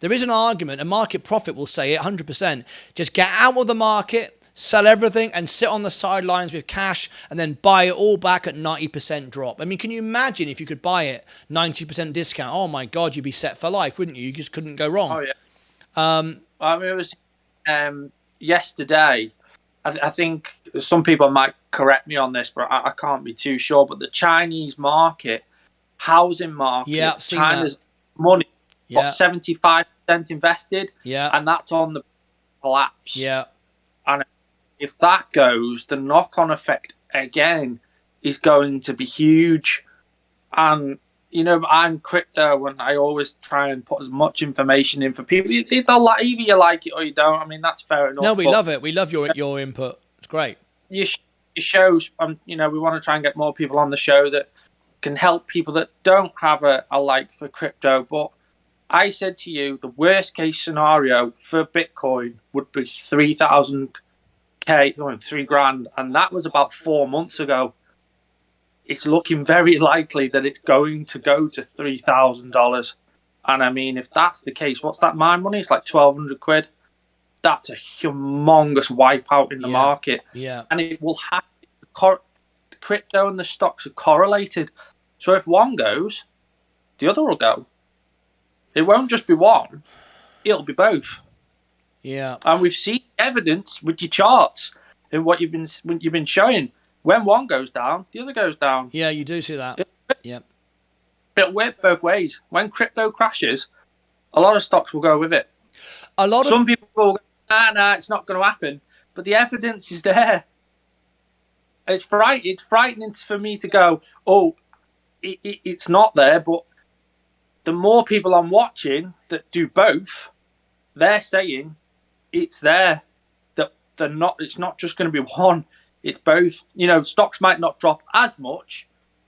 A market prophet will say it 100%. Just get out of the market, sell everything, and sit on the sidelines with cash, and then buy it all back at 90% drop. I mean, can you imagine if you could buy it 90% discount? Oh my God, you'd be set for life, wouldn't you? You just couldn't go wrong. Oh yeah. I mean, it was yesterday. I think some people might correct me on this, but I can't be too sure. But the Chinese market, housing market, China's money, got 75% invested, and that's on the collapse. Yeah. And if that goes, the knock-on effect again is going to be huge. And I'm crypto, and I always try and put as much information in for people. Either you like it or you don't. I mean, that's fair enough. No, we love it. We love your input. It's great. Your shows, we want to try and get more people on the show that can help people that don't have a like for crypto. But I said to you, the worst case scenario for Bitcoin would be 3,000 K, $3,000, and that was about 4 months ago. It's looking very likely that it's going to go to $3,000. And I mean, if that's the case, what's that my money? It's like 1,200 quid. That's a humongous wipeout in the market. Yeah. And it will have crypto and the stocks are correlated. So if one goes, the other will go. It won't just be one, it'll be both. Yeah. And we've seen evidence with your charts in what you've been showing. When one goes down, the other goes down. Yeah, you do see that. Yeah. It'll work both ways. When crypto crashes, a lot of stocks will go with it. Some people will go, nah, it's not going to happen. But the evidence is there. It's frightening for me to go, oh, it's not there. But the more people I'm watching that do both, they're saying it's there. That they're not. It's not just going to be one. It's both. Stocks might not drop as much,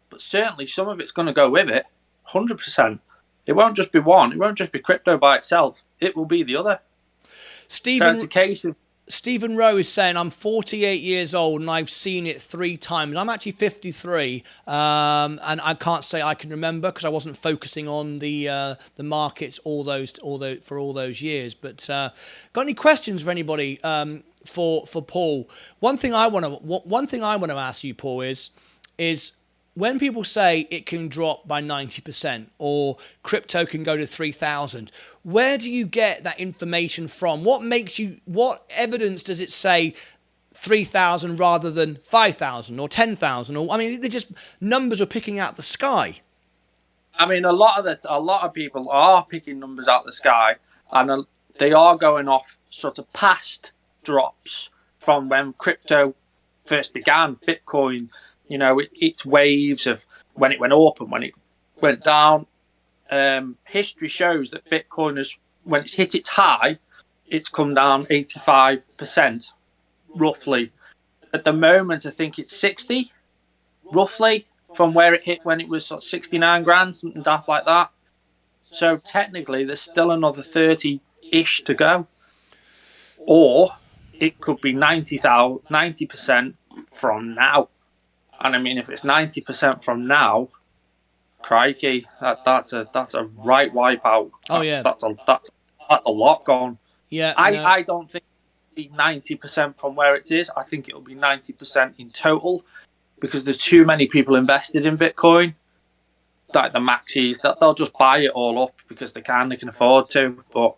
but certainly some of it's going to go with it. 100%. It won't just be one. It won't just be crypto by itself. It will be the other. Stephen Rowe is saying, I'm 48 years old and I've seen it 3 times. I'm actually 53, and I can't say I can remember because I wasn't focusing on the markets for all those years. But got any questions for anybody for Paul? One thing I want to ask you, Paul, is when people say it can drop by 90% or crypto can go to 3,000, where do you get that information from? What evidence does it say 3,000 rather than 5,000 or 10,000? Or, I mean, they're just numbers are picking out the sky. I mean, a lot of people are picking numbers out the sky, and they are going off sort of past drops from when crypto first began, Bitcoin. It's waves of when it went up and when it went down. History shows that Bitcoin when it's hit its high, it's come down 85%, roughly. At the moment, I think it's 60, roughly, from where it hit when it was sort of 69 grand, something daft like that. So technically, there's still another 30-ish to go. Or it could be 90% from now. And I mean, if it's 90% from now, crikey, that's a right wipeout. That's a lot gone. Yeah, I don't think it'll be 90% from where it is. I think it'll be 90% in total because there's too many people invested in Bitcoin. Like the maxis, that they'll just buy it all up because they can afford to. But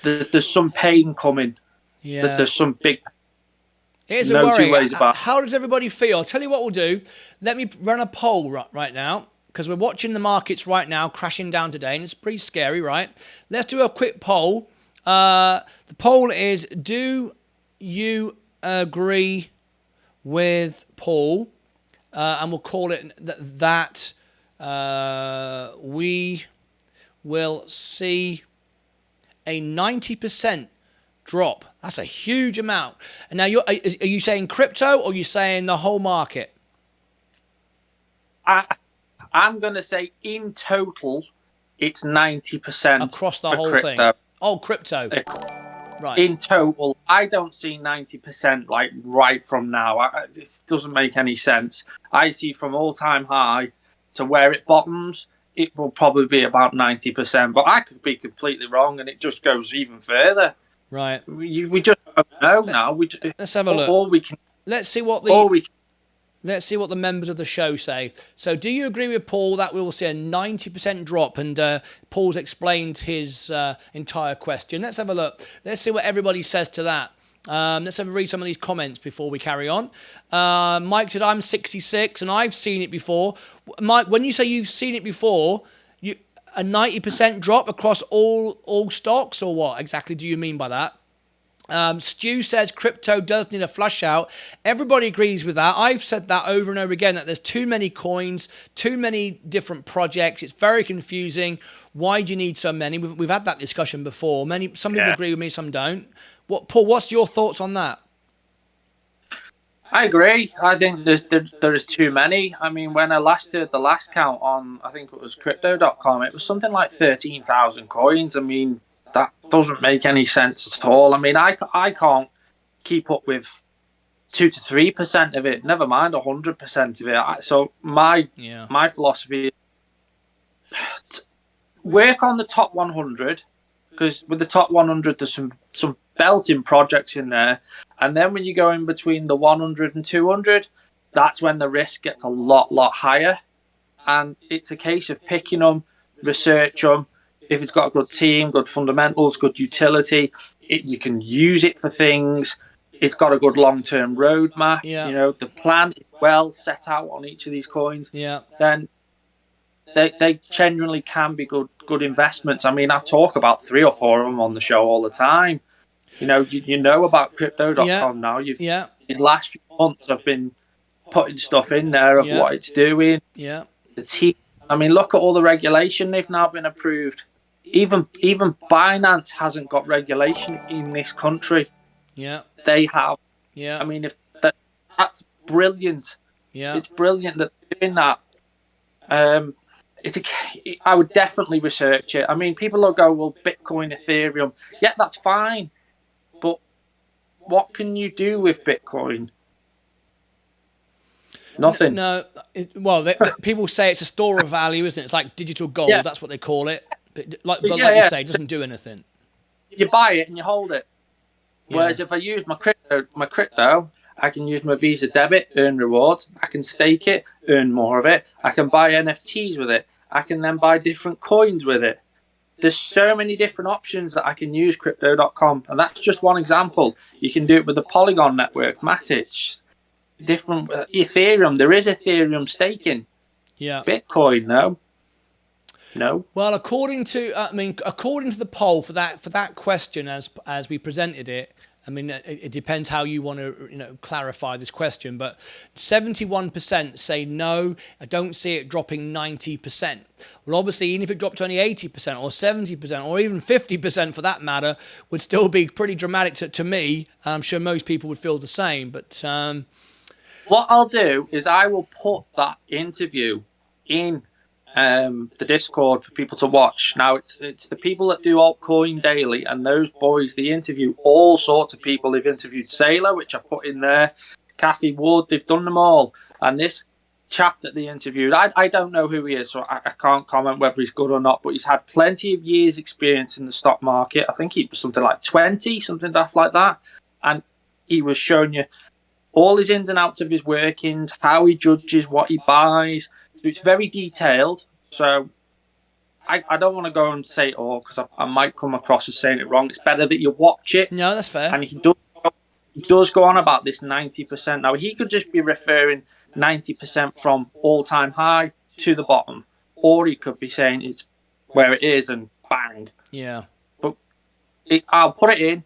there's some pain coming. Yeah, there's some big. Here's a worry. How does everybody feel? I'll tell you what we'll do. Let me run a poll right now because we're watching the markets right now crashing down today, and it's pretty scary, right? Let's do a quick poll. The poll is: do you agree with Paul? And we'll call it that we will see a 90% drop. That's a huge amount. And now, are you saying crypto or are you saying the whole market? I'm going to say in total, it's 90% across the whole crypto thing. Oh, crypto. Right. In total, I don't see 90% like right from now. It doesn't make any sense. I see from all-time high to where it bottoms, it will probably be about 90%. But I could be completely wrong, and it just goes even further. Right. We just don't know now. Let's have a look. Let's see what the members of the show say. So, do you agree with Paul that we will see a 90% drop? And Paul's explained his entire question. Let's have a look. Let's see what everybody says to that. Let's have a read some of these comments before we carry on. Mike said, I'm 66 and I've seen it before. Mike, when you say you've seen it before, a 90% drop across all stocks, or what exactly do you mean by that? Stu says crypto does need a flush out. Everybody agrees with that. I've said that over and over again, that there's too many coins, too many different projects. It's very confusing. Why do you need so many? We've had that discussion before. Some people agree with me, some don't. Paul, what's your thoughts on that? I agree. I think there is too many. I mean, when I last did the last count on, I think it was crypto.com, it was something like 13,000 coins. I mean, that doesn't make any sense at all. I mean, I can't keep up with 2 to 3% of it. Never mind 100% of it. So my philosophy is work on the top 100, because with the top 100, there's some belting projects in there. And then when you go in between the 100 and 200, that's when the risk gets a lot higher. And it's a case of picking them, research them. If it's got a good team, good fundamentals, good utility, you can use it for things. It's got a good long-term roadmap. Yeah. You know, the plan is well set out on each of these coins. Yeah. Then they genuinely can be good investments. I mean, I talk about 3 or 4 of them on the show all the time. You know about crypto.com now. These last few months I've been putting stuff in there of what it's doing. Yeah. The team. I mean, look at all the regulation they've now been approved. Even Binance hasn't got regulation in this country. Yeah. They have. Yeah. I mean, that's brilliant. Yeah. It's brilliant that they're doing that. I would definitely research it. I mean, people will go, well, Bitcoin, Ethereum. Yeah, that's fine. But what can you do with Bitcoin? Nothing. No. People say it's a store of value, isn't it? It's like digital gold. Yeah. That's what they call it. But like you say, it doesn't do anything. You buy it and you hold it. Whereas if I use my crypto, I can use my Visa debit, earn rewards. I can stake it, earn more of it. I can buy NFTs with it. I can then buy different coins with it. There's so many different options that I can use crypto.com. And that's just one example. You can do it with the Polygon network, Matic, different Ethereum. There is Ethereum staking. Yeah. Bitcoin, no. Well, according to the poll for that question as we presented it, I mean, it depends how you want to clarify this question, but 71% say no. I don't see it dropping 90%. Well, obviously, even if it dropped to only 80% or 70% or even 50% for that matter, would still be pretty dramatic to me. I'm sure most people would feel the same. But what I'll do is I will put that interview in the Discord for people to watch. Now it's the people that do Altcoin Daily, and those boys, they interview all sorts of people. They've interviewed Saylor, which I put in there, Kathy Wood, they've done them all. And this chap that they interviewed, I don't know who he is, so I can't comment whether he's good or not, but he's had plenty of years experience in the stock market. I think he was something like 20, something daft like that. And he was showing you all his ins and outs of his workings, how he judges what he buys. So it's very detailed. So I don't want to go and say it all because I might come across as saying it wrong. It's better that you watch it. No, that's fair. And he does go on about this 90%. Now, he could just be referring 90% from all-time high to the bottom. Or he could be saying it's where it is and bang. Yeah. But I'll put it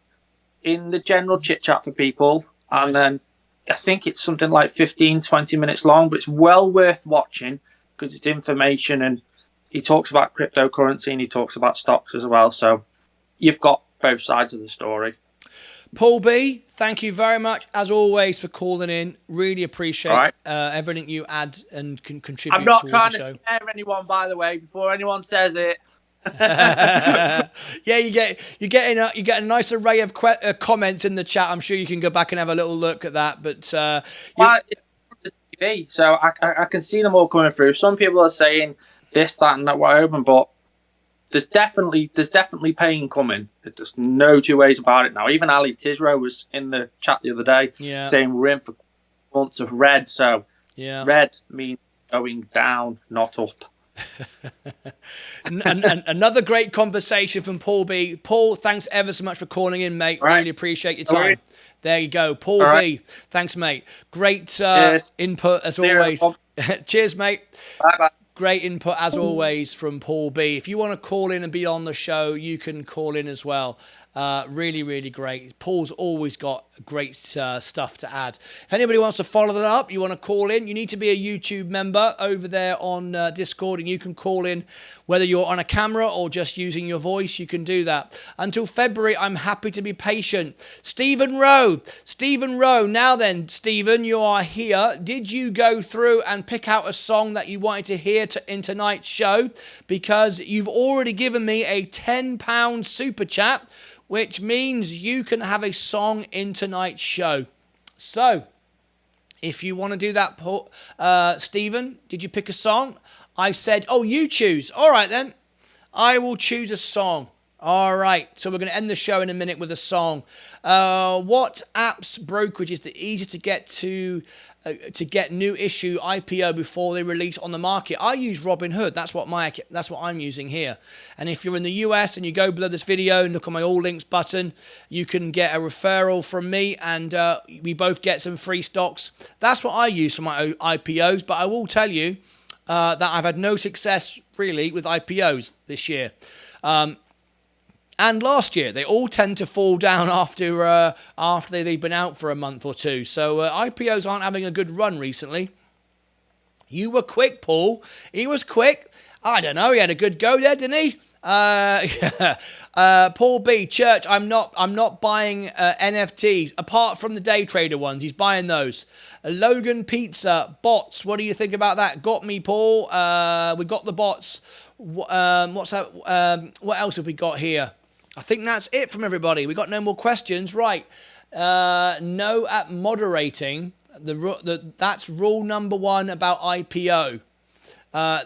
in the general chit-chat for people. Nice. And then I think it's something like 15, 20 minutes long, but it's well worth watching because it's information, and he talks about cryptocurrency and he talks about stocks as well. So you've got both sides of the story. Paul B, thank you very much, as always, for calling in. Really appreciate everything you add and can contribute. I'm not towards trying the to show. scare anyone, by the way, before anyone says it. Yeah, you get a nice array of comments in the chat. I'm sure you can go back and have a little look at that. But It's the TV, so I can see them all coming through. Some people are saying this, that, and that, whatever, but there's definitely pain coming. There's no two ways about it now. Even Ali Tisro was in the chat the other day saying we're in for months of red. So red means going down, not up. and another great conversation from Paul B. Paul, thanks ever so much for calling in, mate. Really appreciate your time. There you go, Paul B. Thanks, mate. Great input as always. Cheers, mate. Bye. Great input as always from Paul B. If you want to call in and be on the show, you can call in as well. Really, really great. Paul's always got great stuff to add. If anybody wants to follow that up, you want to call in, you need to be a YouTube member over there on Discord, and you can call in whether you're on a camera or just using your voice. You can do that. Until February, I'm happy to be patient. Stephen Rowe. Now then, Stephen, you are here. Did you go through and pick out a song that you wanted to hear in tonight's show? Because you've already given me a £10 super chat, which means you can have a song in tonight's show. So, if you want to do that, Paul, Stephen, did you pick a song? I said, oh, you choose. All right, then. I will choose a song. All right, so we're going to end the show in a minute with a song. What apps brokerage is the easiest to get new issue IPO before they release on the market? I use Robinhood. That's what I'm using here. And if you're in the US and you go below this video and look on my all links button, you can get a referral from me, and we both get some free stocks. That's what I use for my IPOs. But I will tell you that I've had no success really with IPOs this year. And last year, they all tend to fall down after they've been out for a month or two. So IPOs aren't having a good run recently. You were quick, Paul. He was quick. I don't know. He had a good go there, didn't he? Paul B. Church. I'm not buying NFTs apart from the day trader ones. He's buying those. Logan Pizza bots. What do you think about that? Got me, Paul. We got the bots. What's that? What else have we got here? I think that's it from everybody. We got no more questions. Right. No at moderating. That's rule number 1 about IPO.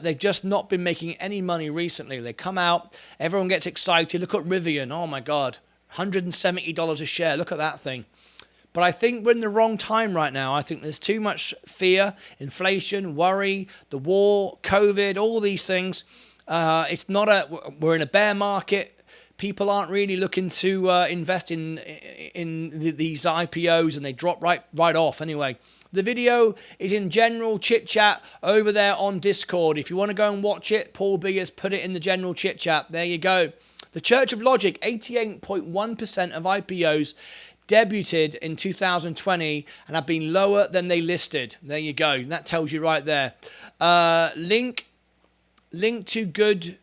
They've just not been making any money recently. They come out, everyone gets excited. Look at Rivian. Oh my God. $170 a share. Look at that thing. But I think we're in the wrong time right now. I think there's too much fear, inflation, worry, the war, COVID, all these things. We're in a bear market. People aren't really looking to invest in these IPOs, and they drop right off anyway. The video is in general chit chat over there on Discord. If you want to go and watch it, Paul B has put it in the general chit chat. There you go. The Church of Logic, 88.1% of IPOs debuted in 2020 and have been lower than they listed. There you go. That tells you right there. Link to good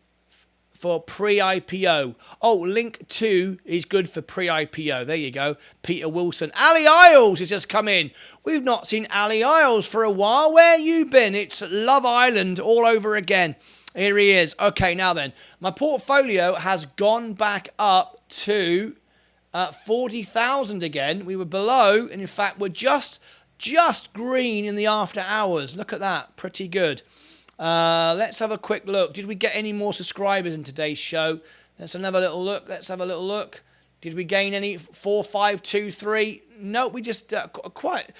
for pre-IPO. Oh, link 2 is good for pre-IPO. There you go. Peter Wilson. Ali Isles has just come in. We've not seen Ali Isles for a while. Where you been? It's Love Island all over again. Here he is. Okay, now then. My portfolio has gone back up to 40,000 again. We were below, and in fact, we're just green in the after hours. Look at that. Pretty good. Let's have a quick look. Did we get any more subscribers in today's show? Let's have a little look. Did we gain any? 4, 5, 2, 3? No, we just quite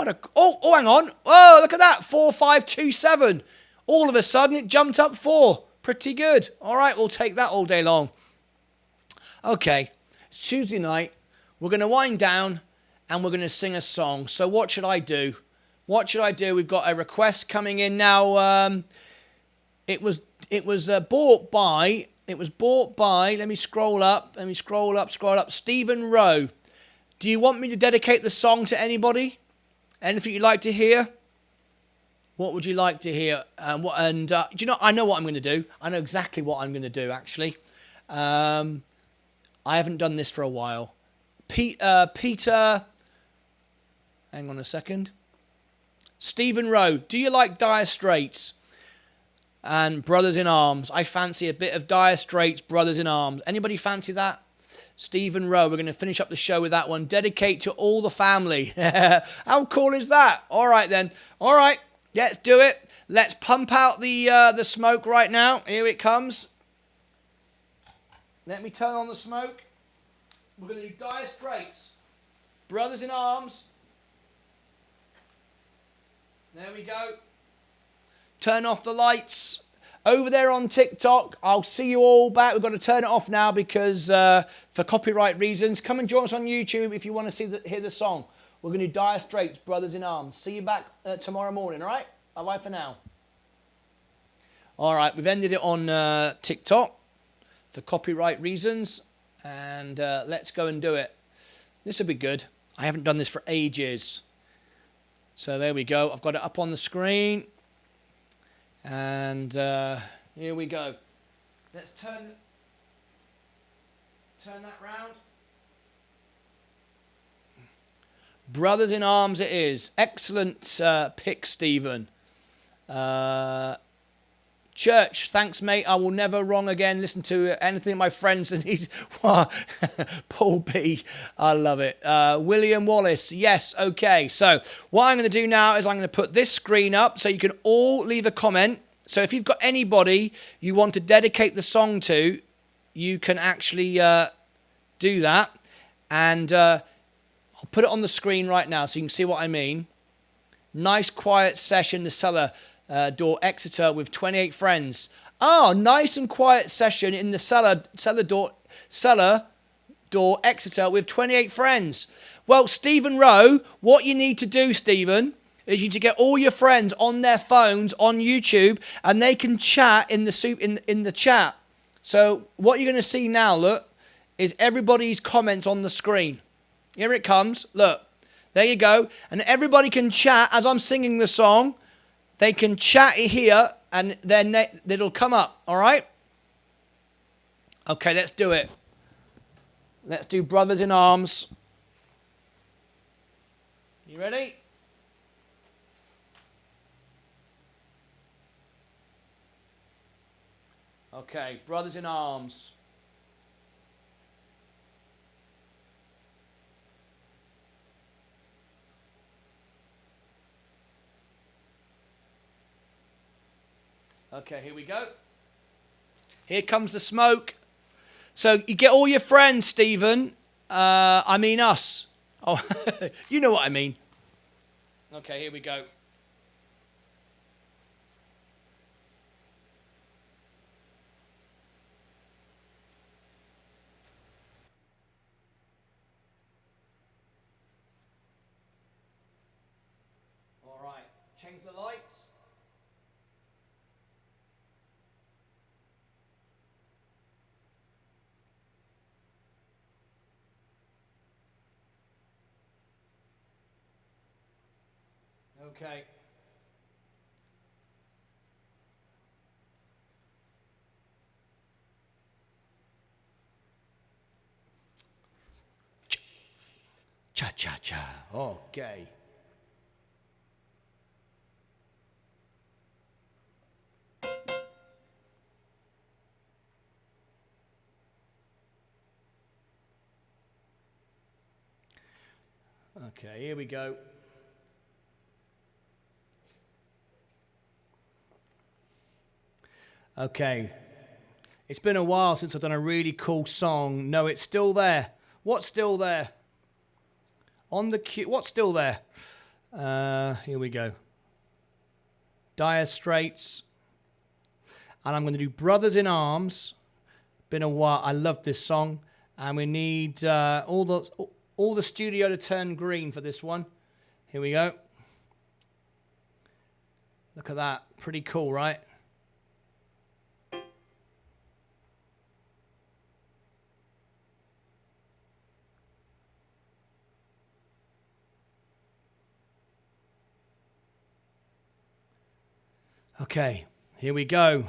a. Oh, hang on. Oh, look at that. 4, 5, 2, 7. All of a sudden, it jumped up 4. Pretty good. All right, we'll take that all day long. Okay, it's Tuesday night. We're going to wind down and we're going to sing a song. So what should I do? We've got a request coming in now. It was bought by. Let me scroll up. Stephen Rowe. Do you want me to dedicate the song to anybody? Anything you'd like to hear? What would you like to hear? Do you know? I know what I'm going to do. I know exactly what I'm going to do. Actually, I haven't done this for a while. Peter. Hang on a second. Stephen Rowe, do you like Dire Straits and Brothers in Arms? I fancy a bit of Dire Straits, Brothers in Arms. Anybody fancy that? Stephen Rowe, we're going to finish up the show with that one. Dedicate to all the family. How cool is that? All right then. All right, let's do it. Let's pump out the smoke right now. Here it comes. Let me turn on the smoke. We're going to do Dire Straits, Brothers in Arms. There we go. Turn off the lights. Over there on TikTok, I'll see you all back. We've got to turn it off now because for copyright reasons. Come and join us on YouTube if you want to hear the song. We're going to do Dire Straits, Brothers in Arms. See you back tomorrow morning, all right? Bye-bye for now. All right, we've ended it on TikTok for copyright reasons. And let's go and do it. This will be good. I haven't done this for ages. So there we go. I've got it up on the screen. And here we go. Let's turn that round. Brothers in Arms it is. Excellent pick, Stephen. Church, thanks, mate. I will never wrong again. Listen to anything my friends and he's Paul B. I love it. William Wallace. Yes. Okay. So what I'm going to do now is I'm going to put this screen up so you can all leave a comment. So if you've got anybody you want to dedicate the song to, you can actually do that. And I'll put it on the screen right now so you can see what I mean. Nice quiet session, the cellar door, Exeter, with 28 friends. Oh, nice and quiet session in the cellar door, Exeter, with 28 friends. Well, Stephen Rowe, what you need to do, Stephen, is you need to get all your friends on their phones on YouTube, and they can chat in the chat. So what you're going to see now, look, is everybody's comments on the screen. Here it comes. Look, there you go. And everybody can chat as I'm singing the song. They can chat it here, and then it'll come up. All right? Okay, let's do it. Let's do Brothers in Arms. You ready? Okay, Brothers in Arms. Okay, here we go. Here comes the smoke. So you get all your friends, Stephen. I mean us. Oh, you know what I mean. Okay, here we go. All right, change the lights. Okay. Cha-cha-cha. Okay. Okay, here we go. Okay, it's been a while since I've done a really cool song. No, it's still there. What's still there? On the cue, what's still there? Here we go. Dire Straits. And I'm going to do Brothers in Arms. Been a while. I love this song. And we need all the studio to turn green for this one. Here we go. Look at that. Pretty cool, right? Okay, here we go.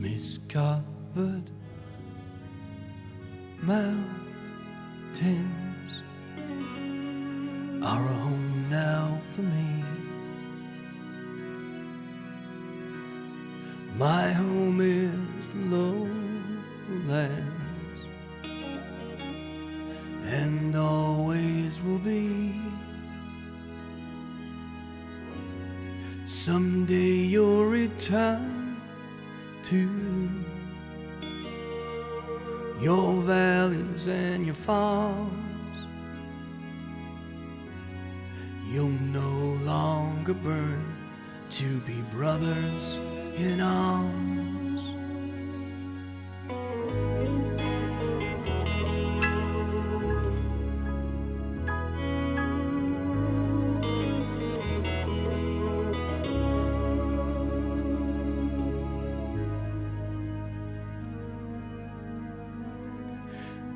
mist-covered mountains are a home now for me. My home is the lowlands, and always will be. Someday you'll return to your valleys and your farms. You'll no longer burn to be brothers in arms.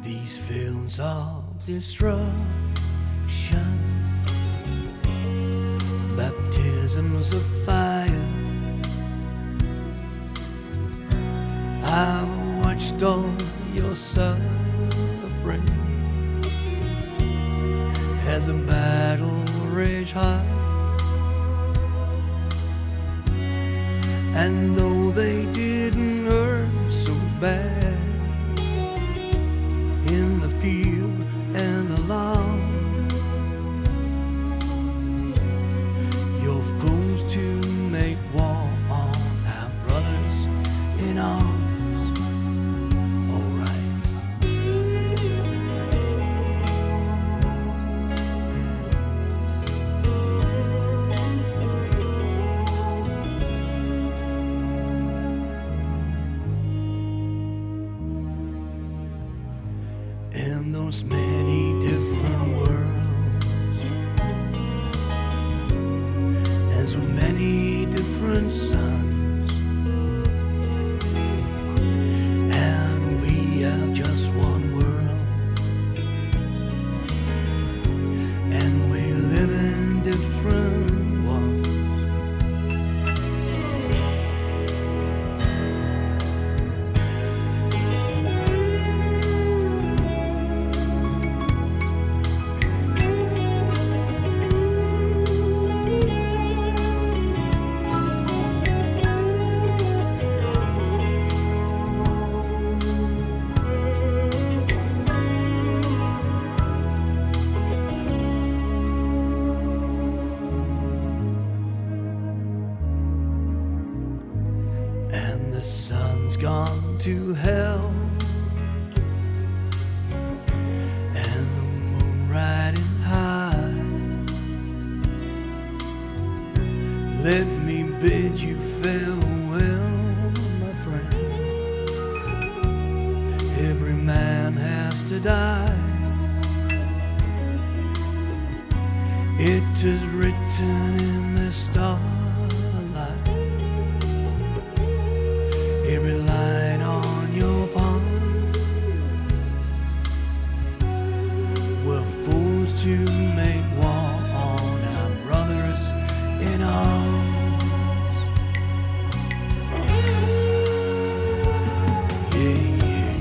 These fields of destruction, baptisms of fire, I've watched all your suffering as a battle raged high. And though they didn't hurt so bad in the field and the lawn, you're fools to make war on our brothers in arms. In those many different worlds and so many different suns, and we have just one world, and we live in different ones. The sun's gone to hell, and the moon riding high. Let me bid you farewell, my friend. Every man has to die. It is written in the starlight. Every line on your palm. We're fools to make war on our brothers in arms. Yeah, yeah.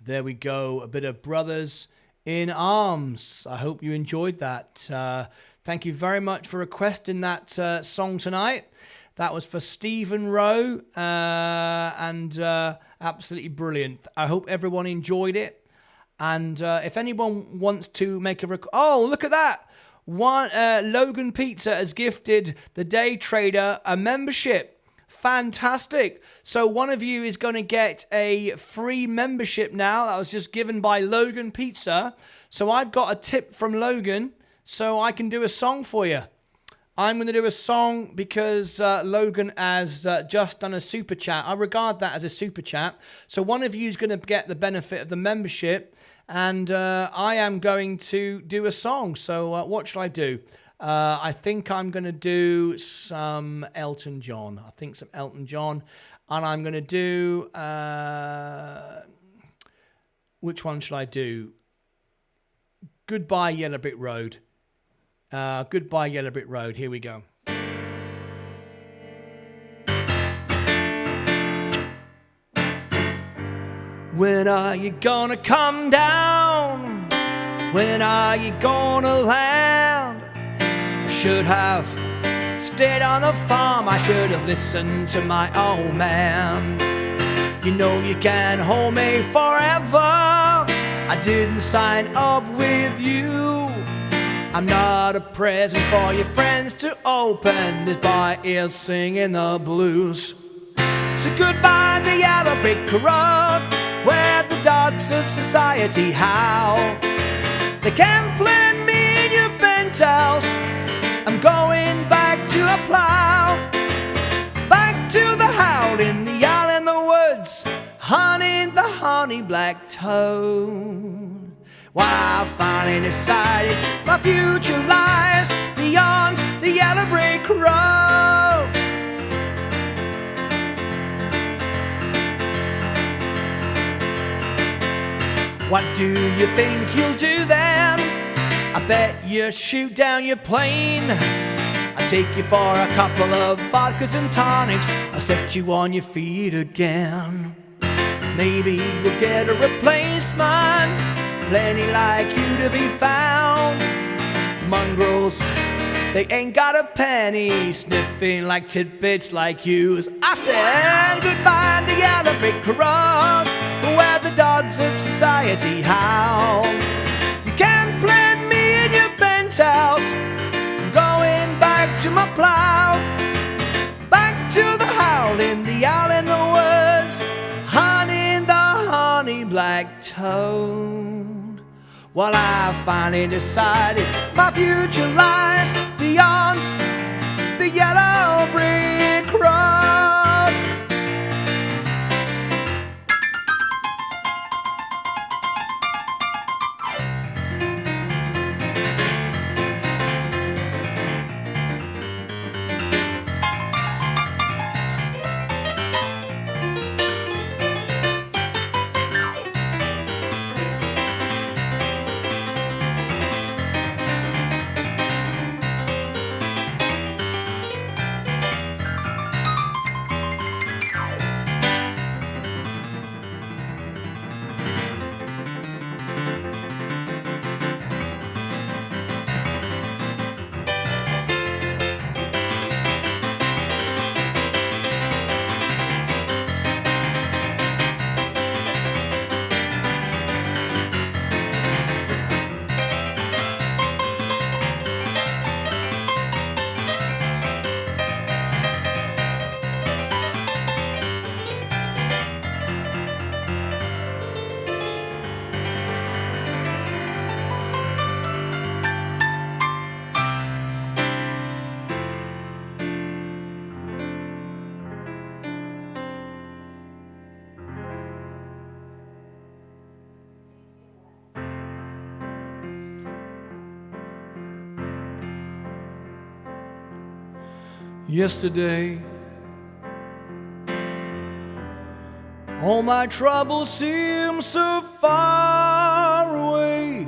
There we go, a bit of Brothers in Arms. I hope you enjoyed that. Thank you very much for requesting that song tonight. That was for Stephen Rowe, and absolutely brilliant. I hope everyone enjoyed it. And if anyone wants to make a oh, look at that! Logan Pizza has gifted the Day Trader a membership. Fantastic. So one of you is going to get a free membership now. That was just given by Logan Pizza. So I've got a tip from Logan, so I can do a song for you. I'm going to do a song because Logan has just done a super chat. I regard that as a super chat. So one of you is going to get the benefit of the membership, and I am going to do a song. So what should I do? I think I'm going to do some Elton John. And I'm going to do... which one should I do? Goodbye Yellow Brick Road. Goodbye Yellow Brick Road. Here we go. When are you gonna come down? When are you gonna land? I should have stayed on the farm. I should have listened to my old man. You know you can't hold me forever. I didn't sign up with you. I'm not a present for your friends to open. This boy is singing the blues. So goodbye the yellow brick road, where the dogs of society howl. They can't plant me in your bent house. I'm going back to a plow, back to the howl in the owl in the woods, hunting the honey black toad. Well, I finally decided my future lies beyond the yellow brick road. What do you think you'll do then? I bet you shoot down your plane. I'll take you for a couple of vodkas and tonics. I'll set you on your feet again. Maybe you'll get a replacement, plenty like you to be found. Mongrels, they ain't got a penny, sniffing like tidbits like yous. I said goodbye to yellow brick road, where the dogs of society howl. You can't plant me in your bent house. I'm going back to my plow, back to the howl in the owl in the woods, hunting the honey black toad. Well, I finally decided my future lies beyond the yellow brick road. Yesterday, all my troubles seem so far away.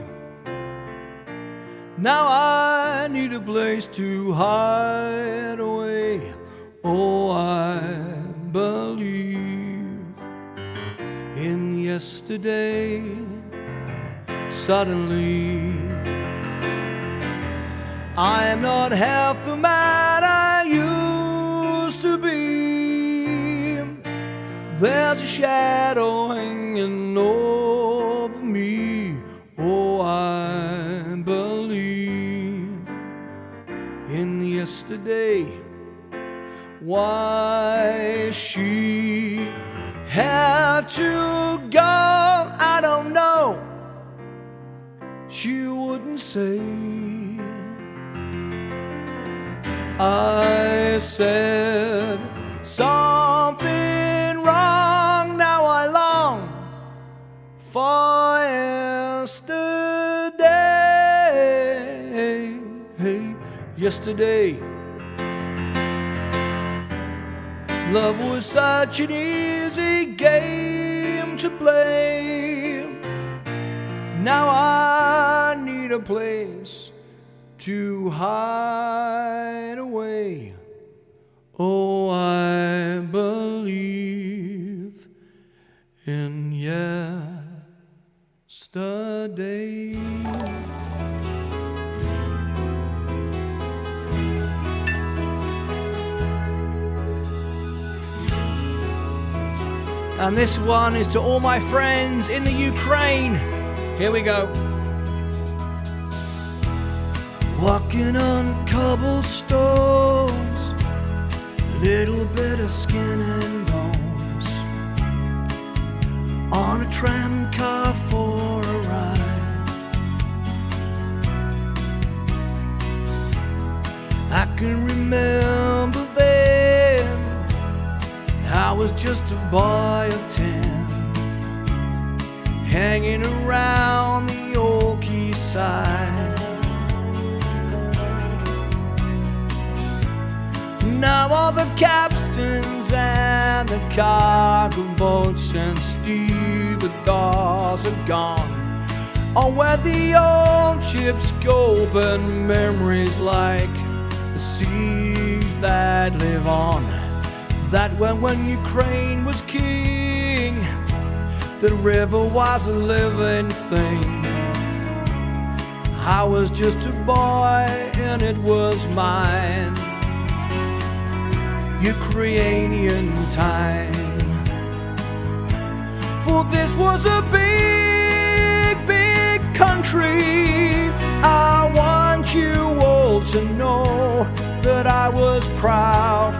Now I need a place to hide away. Oh, I believe in yesterday. Suddenly, I am not half the man I used to be. There's a shadow hanging over me. Oh, I believe in yesterday. Why she had to go, I don't know. She wouldn't say. I said something wrong. Now I long for yesterday. Yesterday, love was such an easy game to play. Now I need a place to hide away. Oh, I believe in yesterday. And this one is to all my friends in the Ukraine. Here we go. Walking on cobblestones, little bit of skin and bones, on a tram car for a ride. I can remember then, I was just a boy of 10, hanging around the old quayside. Now all the capstans and the cargo boats and stevedores are gone. Oh, where the old ships go, but memories like the seas that live on. That when Ukraine was king, the river was a living thing. I was just a boy and it was mine. Ukrainian time. For this was a big, big country. I want you all to know that I was proud.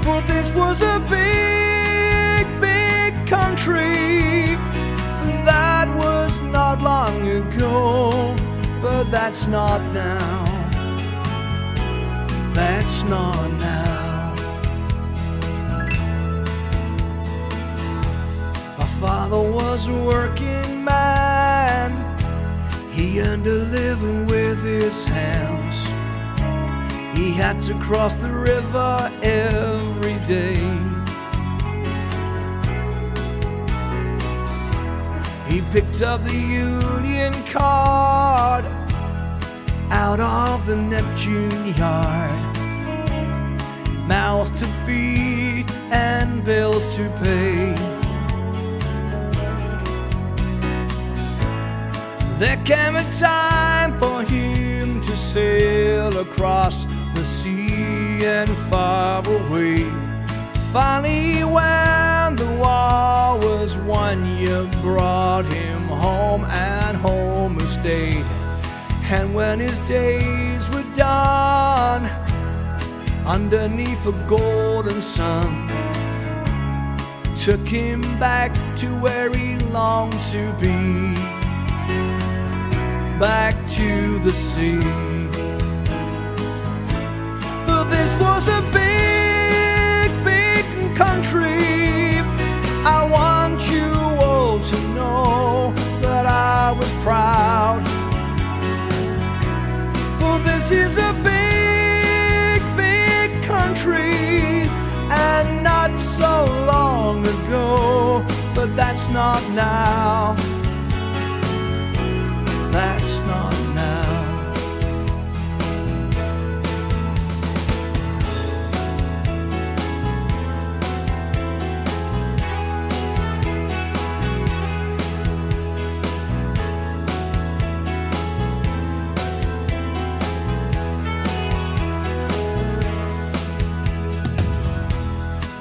For this was a big, big country. That was not long ago, but that's not now. That's not now. My father was a working man. He earned a living with his hands. He had to cross the river every day. He picked up the Union card out of the Neptune yard. Mouths to feed and bills to pay. There came a time for him to sail across the sea and far away. Finally, when the war was won, you brought him home and home he stayed. And when his days were done, underneath a golden sun, took him back to where he longed to be, back to the sea. For this was a big, big country. I want you all to know that I was proud. For this is a big, big country, and not so long ago, but that's not now. That's not now.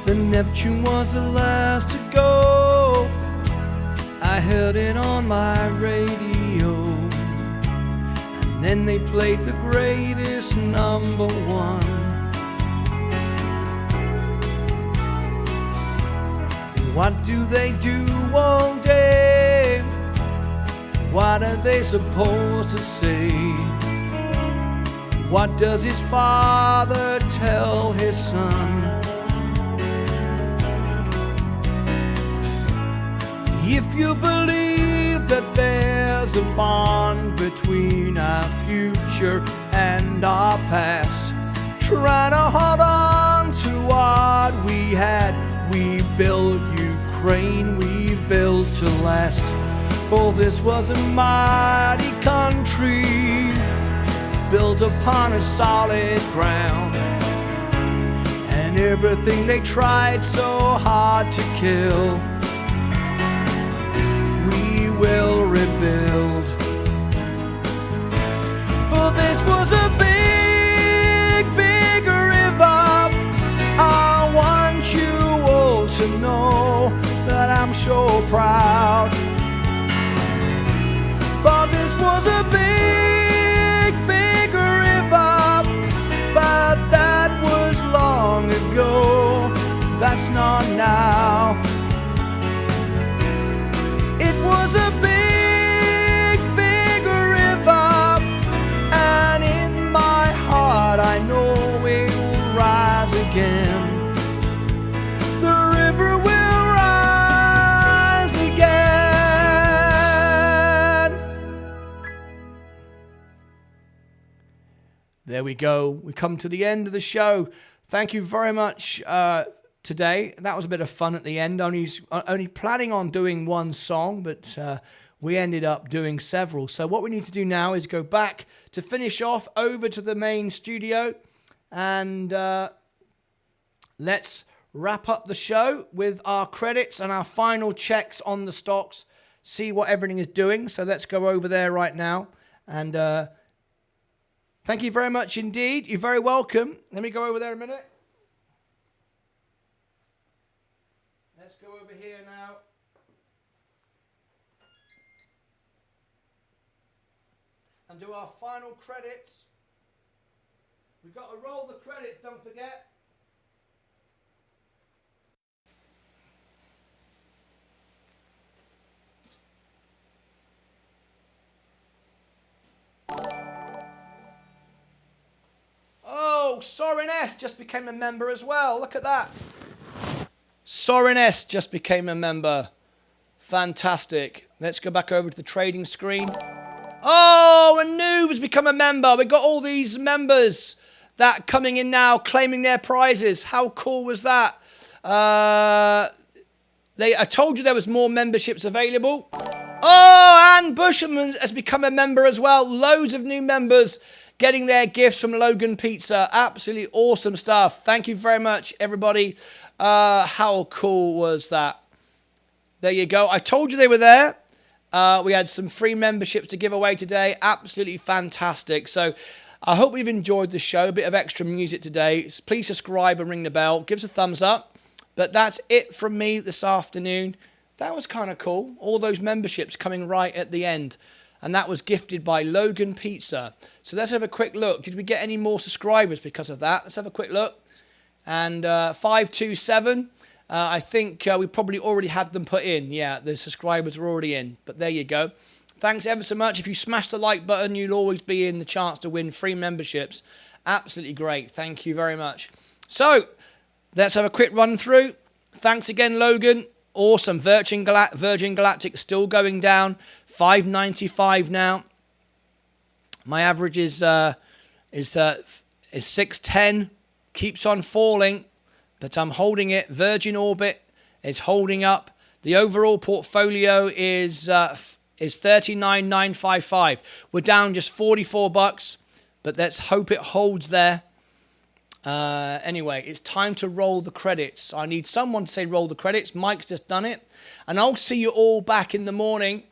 The Neptune was the last to go. I heard it on my radio, and then they played the greatest number one. What do they do all day? What are they supposed to say? What does his father tell his son? If you believe that there's a bond between our future and our past, try to hold on to what we had. We built Ukraine, we built to last. For this was a mighty country, built upon a solid ground, and everything they tried so hard to kill, we will rebuild. For this was a big, big river. I want you all to know that I'm so proud. For this was a big, big river, but that was long ago. That's not now. It was a big, big river, and in my heart I know it will rise again. The river will rise again. There we go. We come to the end of the show. Thank you very much today. That was a bit of fun at the end. Only planning on doing one song, but we ended up doing several. So what we need to do now is go back to finish off over to the main studio, and let's wrap up the show with our credits and our final checks on the stocks, see what everything is doing. So let's go over there right now, and thank you very much indeed. You're very welcome. Let me go over there a minute. Let's go over here now. And do our final credits. We've got to roll the credits, don't forget. Oh, Soren S just became a member as well. Look at that. Soren S just became a member. Fantastic. Let's go back over to the trading screen. Oh, a noob has become a member. We've got all these members that coming in now, claiming their prizes. How cool was that? I told you there was more memberships available. Oh, Anne Busherman has become a member as well. Loads of new members getting their gifts from Logan Pizza. Absolutely awesome stuff. Thank you very much, everybody. How cool was that? There you go. I told you they were there. We had some free memberships to give away today. Absolutely fantastic. So I hope you've enjoyed the show. A bit of extra music today. Please subscribe and ring the bell. Give us a thumbs up. But that's it from me this afternoon. That was kind of cool. All those memberships coming right at the end. And that was gifted by Logan Pizza. So let's have a quick look. Did we get any more subscribers because of that? Let's have a quick look. And 527. I think we probably already had them put in. Yeah, the subscribers are already in. But there you go. Thanks ever so much. If you smash the like button, you'll always be in the chance to win free memberships. Absolutely great. Thank you very much. So, let's have a quick run through. Thanks again, Logan. Awesome. Virgin Galactic still going down. 595 now. My average is 610. Keeps on falling, but I'm holding it. Virgin Orbit is holding up. The overall portfolio is 39,955. We're down just $44, but let's hope it holds there. Anyway, it's time to roll the credits. I need someone to say roll the credits. Mike's just done it. And I'll see you all back in the morning.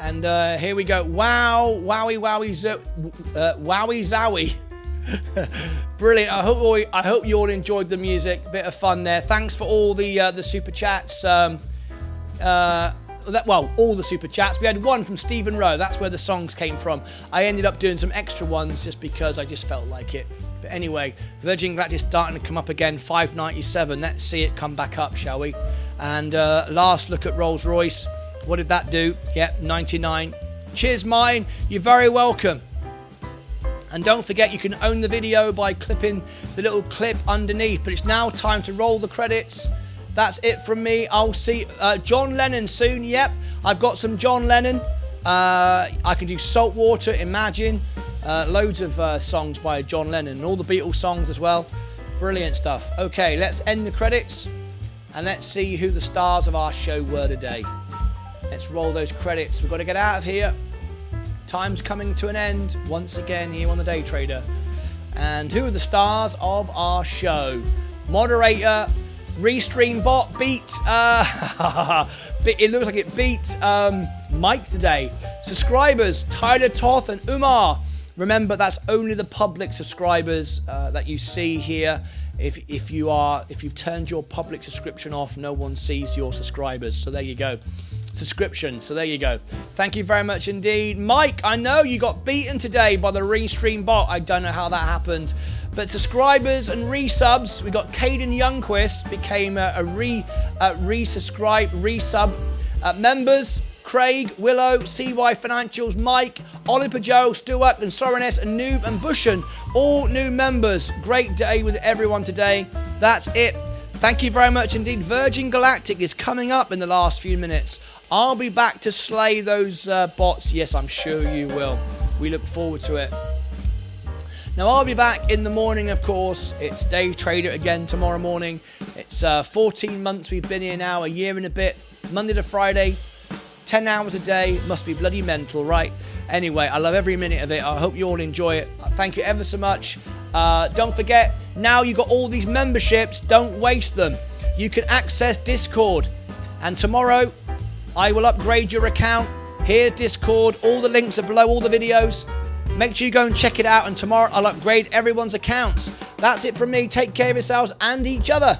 And here we go. Wow, wowie, wowie, wowie, zowie. Brilliant. I hope you all enjoyed the music. Bit of fun there. Thanks for all the super chats. All the super chats. We had one from Stephen Rowe. That's where the songs came from. I ended up doing some extra ones just because I just felt like it. But anyway, Virgin Galactic is starting to come up again. 597. Let's see it come back up, shall we? And last look at Rolls Royce. What did that do? Yep, 99. Cheers, Martyn. You're very welcome. And don't forget, you can own the video by clipping the little clip underneath. But it's now time to roll the credits. That's it from me. I'll see John Lennon soon. Yep, I've got some John Lennon. I can do Saltwater, Imagine. Loads of songs by John Lennon. And all the Beatles songs as well. Brilliant stuff. Okay, let's end the credits. And let's see who the stars of our show were today. Let's roll those credits. We've got to get out of here. Time's coming to an end once again here on the Day Trader. And who are the stars of our show? Moderator, Restream bot beat. It looks like it beat Mike today. Subscribers, Tyler Toth and Umar. Remember, that's only the public subscribers that you see here. If you've turned your public subscription off, no one sees your subscribers. So there you go. Subscription. So there you go. Thank you very much indeed. Mike, I know you got beaten today by the Restream bot. I don't know how that happened. But subscribers and resubs, we got Caden Youngquist became a resub. Members, Craig, Willow, CY Financials, Mike, Oliver Joe, Stuart, and Sorenes, and Noob and Bushen, all new members. Great day with everyone today. That's it. Thank you very much indeed. Virgin Galactic is coming up in the last few minutes. I'll be back to slay those bots. Yes, I'm sure you will. We look forward to it. Now, I'll be back in the morning, of course. It's Day Trader again tomorrow morning. It's 14 months we've been here now, a year and a bit. Monday to Friday, 10 hours a day. Must be bloody mental, right? Anyway, I love every minute of it. I hope you all enjoy it. Thank you ever so much. Don't forget, now you've got all these memberships. Don't waste them. You can access Discord. And tomorrow, I will upgrade your account. Here's Discord. All the links are below all the videos. Make sure you go and check it out, and tomorrow I'll upgrade everyone's accounts. That's it from me. Take care of yourselves and each other.